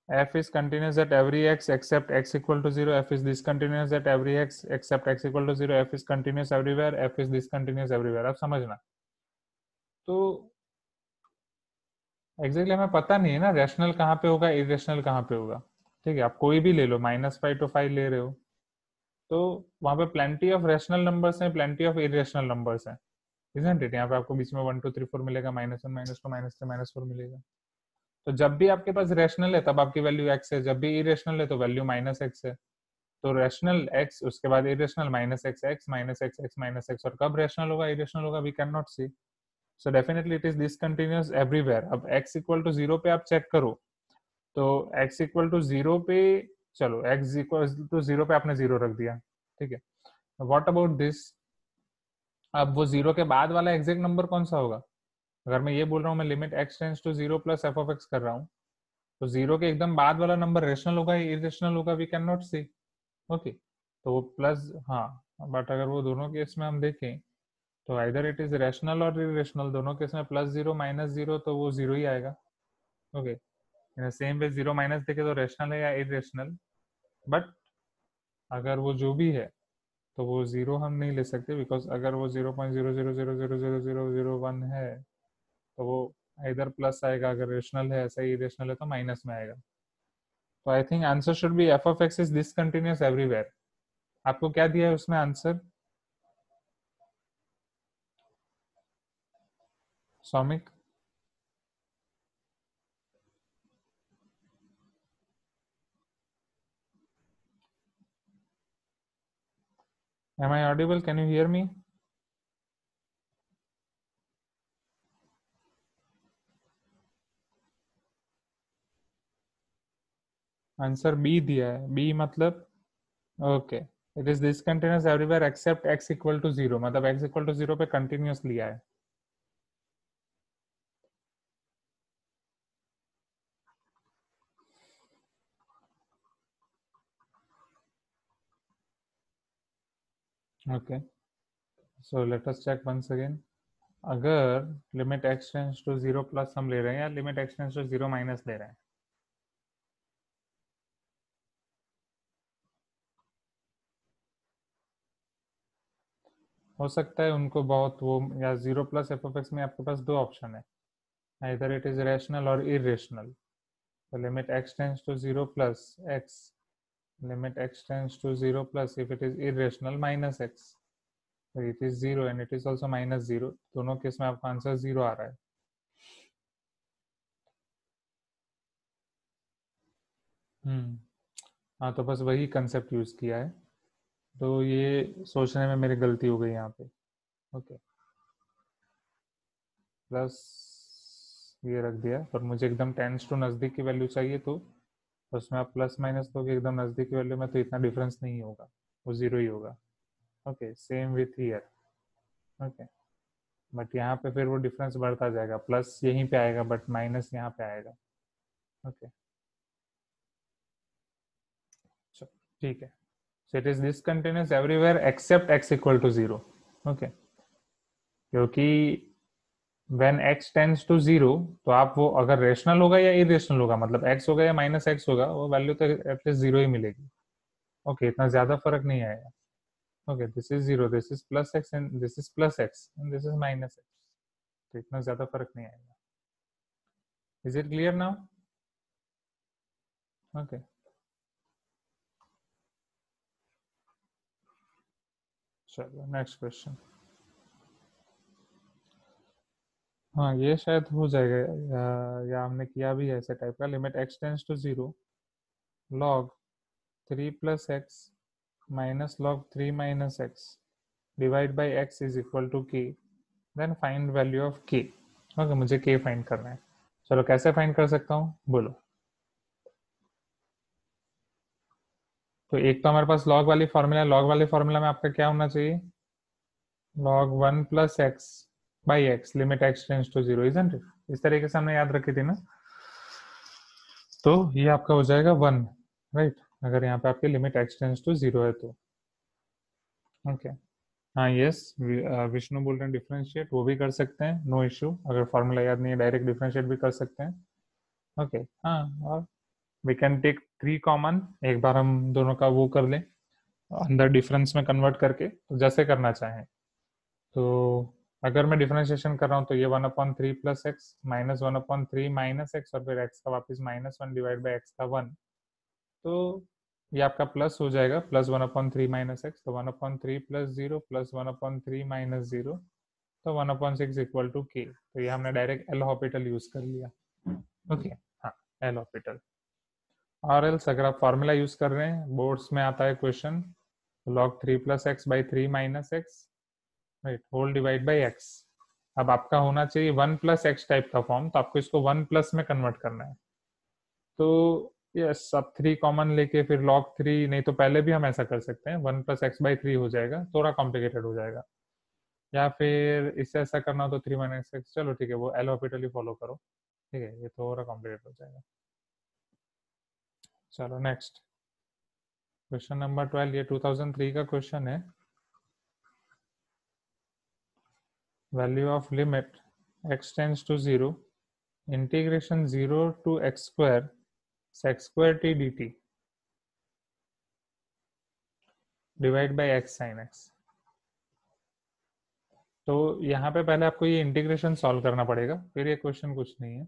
Speaker 1: f is continuous at every x except x equal to 0, f is discontinuous at every x except x equal to 0, f is continuous everywhere, f is discontinuous everywhere। अब समझना, तो exactly हमें पता नहीं है ना rational कहाँ पे होगा, इरेशनल कहाँ पे होगा। ठीक है, आप कोई भी ले लो, -5 to 5 ले रहे हो तो वहां पे प्लेंटी ऑफ रैशनल नंबर्स हैं, प्लेंटी ऑफ इरेशनल नंबर्स हैं, इजंट इट? यहाँ पे आपको बीच में 1 2 3 4 मिलेगा, -1 -2 -3 -4 मिलेगा। तो जब भी आपके पास रैशनल है तब आपकी वैल्यू x है, जब भी इरेशनल है तो वैल्यू -x है। तो रैशनल x, उसके बाद irrational -x, x -x, x -x, और कब रैशनल होगा इरेशनल होगा we can not see. So definitely it is discontinuous everywhere. अब x इक्वल टू 0 पे आप चेक करो, तो x इक्वल टू 0 पे, चलो x इक्वल टू 0 पे आपने 0 रख दिया, ठीक है। What about this? अब वो 0 के बाद वाला एग्जैक्ट नंबर कौन सा होगा? अगर मैं ये बोल रहा हूँ मैं limit x tends to 0 plus f of x कर रहा हूँ, तो 0 के एकदम बाद वाला नंबर रेशनल होगा या इरेशनल होगा we can not see. Okay, तो वो प्लस, हाँ, बट अगर वो दोनों केस में हम देखें तो आइदर इट इज रैशनल और इरेशनल, दोनों केस में +0 -0 तो वो 0 ही आएगा। ओके, इन सेम वे 0 माइनस देखे तो रैशनल है या इरेशनल, बट अगर वो जो भी है तो वो 0 हम नहीं ले सकते, बिकॉज अगर वो 0.00000001 है तो वो इधर प्लस आएगा, अगर रेशनल है, ऐसा ही इरेशनल है तो माइनस में आएगा। तो I think answer should be f of x is discontinuous everywhere. आपको क्या दिया है उसमें answer Soumik? Am I audible? Can you hear me? Answer B दिया है, बी मतलब okay, it is discontinuous everywhere except x equal to 0, मतलब x equal to 0 पे कंटिन्यूअस लिया है। Okay, so let us check once again. अगर limit x tends to 0 plus हम ले रहे हैं या limit x tends to 0 minus ले रहे हैं, हो सकता है उनको बहुत वो, या 0 प्लस f ऑफ x में आपके पास दो ऑप्शन है, आइदर इट इज रैशनल और इरेशनल। तो limit x tends to 0 plus x, limit x tends to 0 plus if it is irrational minus x, so it is 0 and it is also minus 0, दोनों case में आपका answer 0 आ रहा है। हाँ, तो बस वही कंसेप्ट यूज किया है, तो ये सोचने में मेरी गलती हो गई यहाँ पे। ओके, प्लस ये रख दिया, पर मुझे एकदम टेंस टू नज़दीक की वैल्यू चाहिए, तो उसमें आप प्लस माइनस दोगे एकदम नज़दीक की वैल्यू में तो इतना डिफरेंस नहीं होगा, वो 0 ही होगा। Okay, same with here. Okay, but यहाँ पे फिर वो डिफरेंस बढ़ता जाएगा, प्लस यहीं पे आएगा बट माइनस यहाँ पे आएगा। ओके, ठीक है, so it is discontinuous everywhere except x equal to 0। Okay, क्योंकि व्हेन x टेंड्स टू 0 तो आप वो अगर रेशनल होगा या इरेशनल होगा, मतलब x होगा या -x होगा, वो वैल्यू तो एटलीस्ट 0 ही मिलेगी। ओके, इतना ज्यादा फर्क नहीं आएगा। Okay, this is 0, this is plus x and this is plus x and this is minus x, तो इतना ज्यादा फर्क नहीं आएगा। Is it clear now? Okay, चलो नेक्स्ट क्वेश्चन। हाँ, ये शायद हो जाएगा, या हमने किया भी है ऐसे टाइप का। Limit x tends to 0 log 3 plus x minus log 3 minus x divide by x is equal to k, then find value of k। Okay, मुझे k फाइंड करना है। चलो, कैसे फाइंड कर सकता हूँ बोलो? तो एक तो हमारे पास log वाली फॉर्मूला, log वाले फॉर्मूला में आपका क्या होना चाहिए? log 1 plus x by x limit x tends to 0, isn't it? इस तरीके से हमने याद रखी थी ना, तो ये आपका हो जाएगा 1, राइट, अगर यहाँ पे आपकी लिमिट x टेंड्स टू 0 है तो। ओके, हाँ, यस, विष्णु बोल रहे हैं डिफरेंशिएट, वो भी कर सकते हैं, नो इश्यू। अगर फॉर्मूला याद नहीं है डायरेक्ट डिफरेंशिएट भी कर सकते हैं। ओके, हाँ, और वी कैन टेक 3 कॉमन, एक बार हम दोनों का वो कर लें अंदर डिफरेंस में कन्वर्ट करके, तो जैसे करना चाहें। तो अगर मैं डिफरेंशिएशन कर रहा हूँ तो ये 1/3 plus x minus 1/3 minus x और फिर एक्स का वापस -1 डिवाइड बाई एक्स का 1, तो ये आपका प्लस हो जाएगा, प्लस 1/3 माइनस एक्स, तो 1/3 प्लस 0 प्लस 1/3 माइनस 0, तो 1/6 इक्वल टू के। तो ये हमने डायरेक्ट एल हॉपिटल यूज कर लिया। ओके, हाँ, एल हॉपिटल। और एल्स अगर आप फॉर्मूला यूज कर रहे हैं, बोर्ड्स में आता है question, log 3 plus x by 3 minus x, right, whole divide by x. अब आपका होना चाहिए 1 प्लस एक्स टाइप का फॉर्म, तो आपको इसको 1 प्लस में कन्वर्ट करना है। तो यस, अब 3 कॉमन लेके फिर log 3, नहीं तो पहले भी हम ऐसा कर सकते हैं, 1 प्लस एक्स बाई 3 हो जाएगा, थोड़ा कॉम्प्लिकेटेड हो जाएगा। या फिर इससे ऐसा करना हो तो 3 माइनस एक्स, चलो ठीक है, वो एल हॉपिटल ही फॉलो करो, ठीक है, ये थोड़ा कॉम्प्लिकेटेड हो जाएगा। चलो नेक्स्ट क्वेश्चन नंबर 12, ये 2003 का क्वेश्चन है। Value of limit x tends to 0 integration 0 to x square sec square t dt divide by x sin x। तो यहाँ पे पहले आपको ये इंटीग्रेशन सॉल्व करना पड़ेगा, फिर ये क्वेश्चन कुछ नहीं है।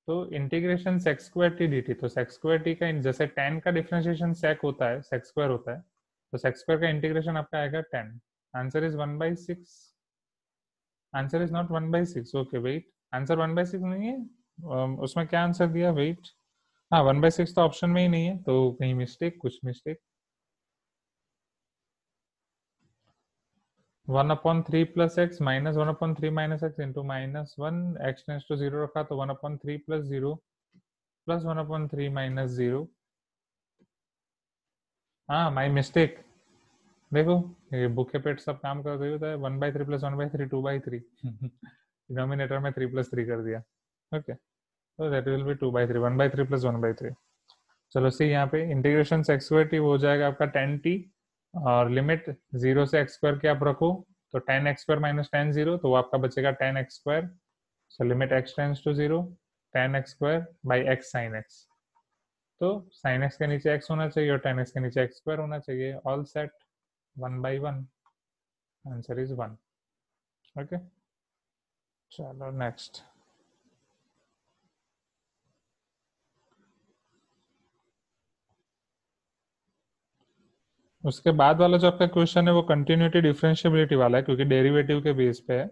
Speaker 1: तो integration sec square t dt, तो sec स्क्वायर t का जैसे tan का डिफरेंशिएशन sec होता है, sec स्क्वायर होता है, तो sec स्क्वायर का इंटीग्रेशन आपका आएगा 10। Answer is 1/6। Answer is not 1/6। Okay wait, answer 1/6 नहीं है, उसमें क्या आंसर दिया, वेट, हाँ 1/6 तो ऑप्शन में ही नहीं है, तो कहीं मिस्टेक, कुछ mistake. 1/3 plus x minus 1/3 minus x into -1, x tends to 0 रखा तो 1/3 प्लस 0 प्लस 1/3 माइनस 0। हाँ, माई मिस्टेक। देखो ये बुक के पेट सब काम कर रही होता है, 1/3 प्लस 1/3 2/3 डिनोमिनेटर में 3 प्लस 3 कर दिया। ओके, तो दैट विल बी 2/3, 1/3 प्लस 1/3। चलो सी, यहाँ पे इंटीग्रेशन x स्क्वायर टी हो जाएगा आपका 10t, और लिमिट 0 से x स्क्वायर के आप रखो तो 10x स्क्वायर माइनस 10 0, तो वो आपका बचेगा 10x square. So limit x tends to 0 10x square by x sine x, तो साइन x के नीचे x होना चाहिए और 10x के नीचे x स्क्वायर होना चाहिए। All set, 1/1, answer is 1। Okay, चलो नेक्स्ट। उसके बाद वाला जो आपका क्वेश्चन है वो कंटिन्यूटी डिफरेंशिएबिलिटी वाला है, क्योंकि डेरिवेटिव के बेस पे है।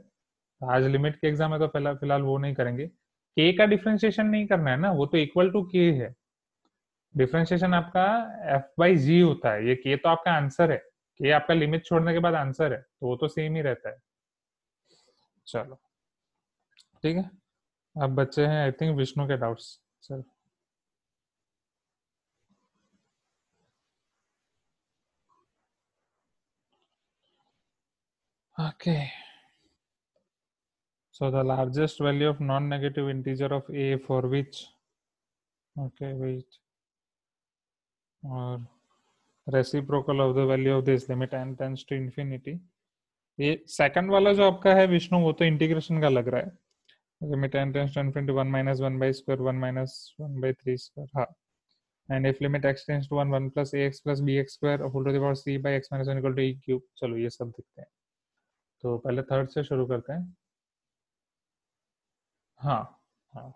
Speaker 1: आज लिमिट के एग्जाम में तो फिलहाल वो नहीं करेंगे। के का डिफरेंशिएशन नहीं करना है ना, वो तो इक्वल टू के है। डिफरेंशिएशन आपका एफ बाई जी होता है, ये के तो आपका आंसर है, के आपका लिमिट छोड़ने के बाद आंसर है, तो वो तो सेम ही रहता है। चलो ठीक है, अब बच्चे हैं आई थिंक विष्णु के डाउट्स। चलो okay, so the largest value of non-negative integer of a for which, okay wait, or reciprocal of the value of this limit n tends to infinity। ये सेकंड वाला जो आपका है विष्णु, वो तो इंटीग्रेशन का लग रहा है, limit n tends to infinity 1 minus 1 by square 1 minus 1 by 3 square, हाँ, and if limit x tends to 1 1 plus ax plus bx square whole to the power c by x minus 1 equal to e cube। चलो ये सब दिखते हैं, तो पहले third से शुरू करते हैं। हाँ हाँ,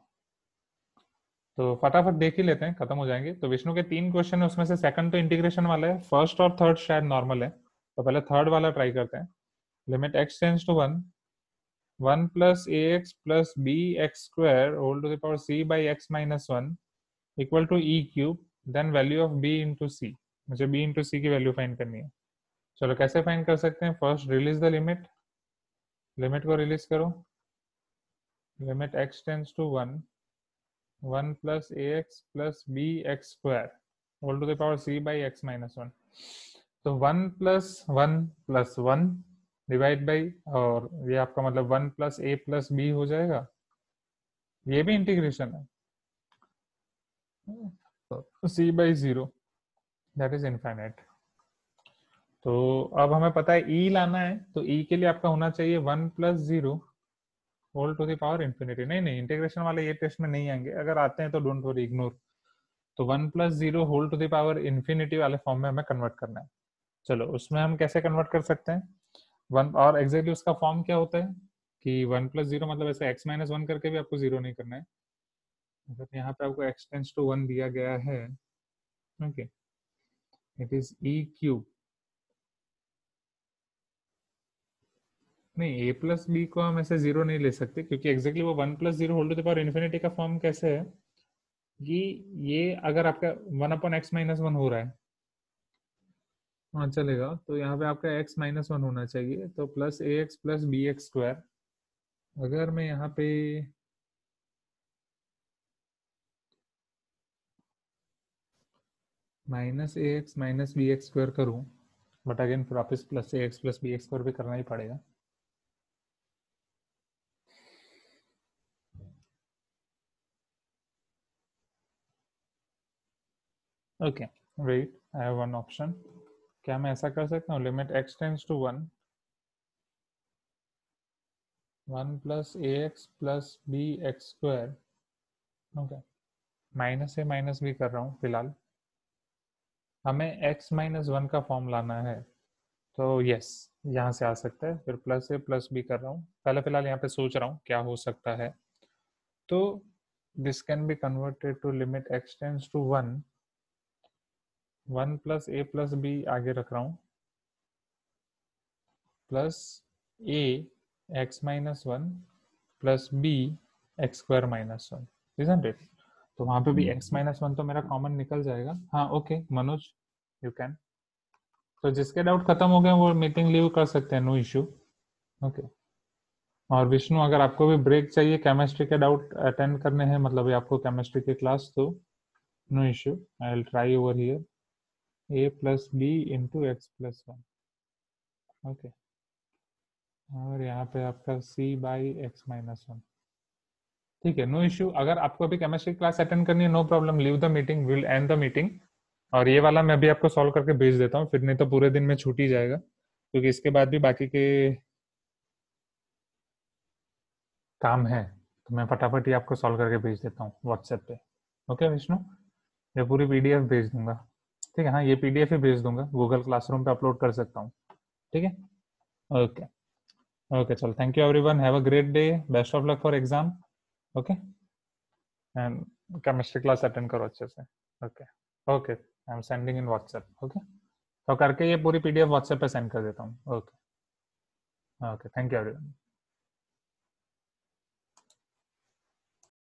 Speaker 1: तो फटाफट देख ही लेते हैं, खत्म हो जाएंगे। तो विष्णु के 3 क्वेश्चन है, उसमें से सेकंड तो इंटीग्रेशन वाला है, फर्स्ट और थर्ड शायद नॉर्मल है, तो पहले थर्ड वाला ट्राई करते हैं। Limit x tends to 1 1 plus ax plus bx square whole to the power c by x minus 1 equal to e cube, then value of b into c। मुझे b into c की value find करनी है। चलो कैसे find कर सकते हैं, first release the limit, limit को रिलीज करो। Limit x tends to 1 1 plus ax plus bx square whole to the power c by x minus 1, तो 1 plus 1 plus 1 डिवाइड बाई, और ये आपका मतलब 1 plus a plus b हो जाएगा, ये भी इंटीग्रेशन है, c by 0 that is infinite. तो अब हमें पता है e लाना है, तो e के लिए आपका होना चाहिए 1 plus 0 whole to the power infinity. नहीं, इंटीग्रेशन वाले ये टेस्ट में नहीं आएंगे, अगर आते हैं तो डोंट वरी, इग्नोर। तो 1 plus 0 whole to the power infinity वाले फॉर्म में हमें कन्वर्ट करना है। चलो उसमें हम कैसे कन्वर्ट कर सकते हैं, वन, और एग्जैक्टली उसका फॉर्म क्या होता है कि 1 + 0 मतलब ऐसे x - 1 करके भी आपको 0 नहीं करना है। अगर यहाँ पे आपको x टेंड्स टू 1 दिया गया है, ओके, इट इज e³ नहीं, a + b को हम ऐसे 0 नहीं ले सकते, क्योंकि एग्जैक्टली वो 1 + 0 whole to the power infinity का फॉर्म कैसे है कि ये अगर आपका 1/x - 1 हो रहा है, हाँ चलेगा, तो यहाँ पे आपका x - 1 होना चाहिए, तो +ax + bx²। अगर मैं यहाँ पे -ax - bx² करूँ, बट अगेन फिर वापस +ax + bx² भी करना ही पड़ेगा। Okay, wait, I have one option. क्या मैं ऐसा कर सकता हूँ, limit x tends to 1, 1 + ax + bx², okay, -a - b कर रहा हूँ फिलहाल। हमें x - 1 का फॉर्म लाना है, तो यस, यहाँ से आ सकता है। फिर +a + b कर रहा हूँ, पहले फिलहाल यहाँ पे सोच रहा हूँ क्या हो सकता है। तो this can be converted to limit x tends to 1, 1 + a + b आगे रख रहा हूँ, plus a x - 1 plus b x² - 1, isn't it? तो वहां पे भी x - 1 तो मेरा कॉमन निकल जाएगा। हाँ ओके मनोज, यू कैन। तो जिसके डाउट खत्म हो गए वो मीटिंग लीव कर सकते हैं, नो इश्यू। ओके, और विष्णु अगर आपको भी ब्रेक चाहिए, केमिस्ट्री के डाउट अटेंड करने हैं, मतलब ये आपको केमिस्ट्री की क्लास, तो no issue, I will try over here a + b × x + 1, okay, और यहाँ पे आपका c/x - 1, ठीक है, नो इश्यू। अगर आपको अभी केमिस्ट्री क्लास अटेंड करनी है, no problem, leave the meeting, will end the meeting. और ये वाला मैं भी आपको सॉल्व करके भेज देता हूँ, फिर नहीं तो पूरे दिन में छूट ही जाएगा, क्योंकि इसके बाद भी बाकी के काम है, तो मैं फटाफट ही आपको सॉल्व करके भेज देता हूँ व्हाट्सएप पे। ओके विष्णु, ये पूरी पीडीएफ भेज दूंगा, ठीक है? हाँ, ये पीडीएफ ही भेज दूंगा, गूगल क्लासरूम पे अपलोड कर सकता हूँ, ठीक है? ओके ओके, चलो, thank you everyone, have a great day, best of luck for exam, okay, and chemistry class attend करो अच्छे से। Okay okay, I am sending end WhatsApp, okay, तो करके ये पूरी पीडीएफ व्हाट्सएप पे सेंड कर देता हूँ। Okay okay, thank you everyone.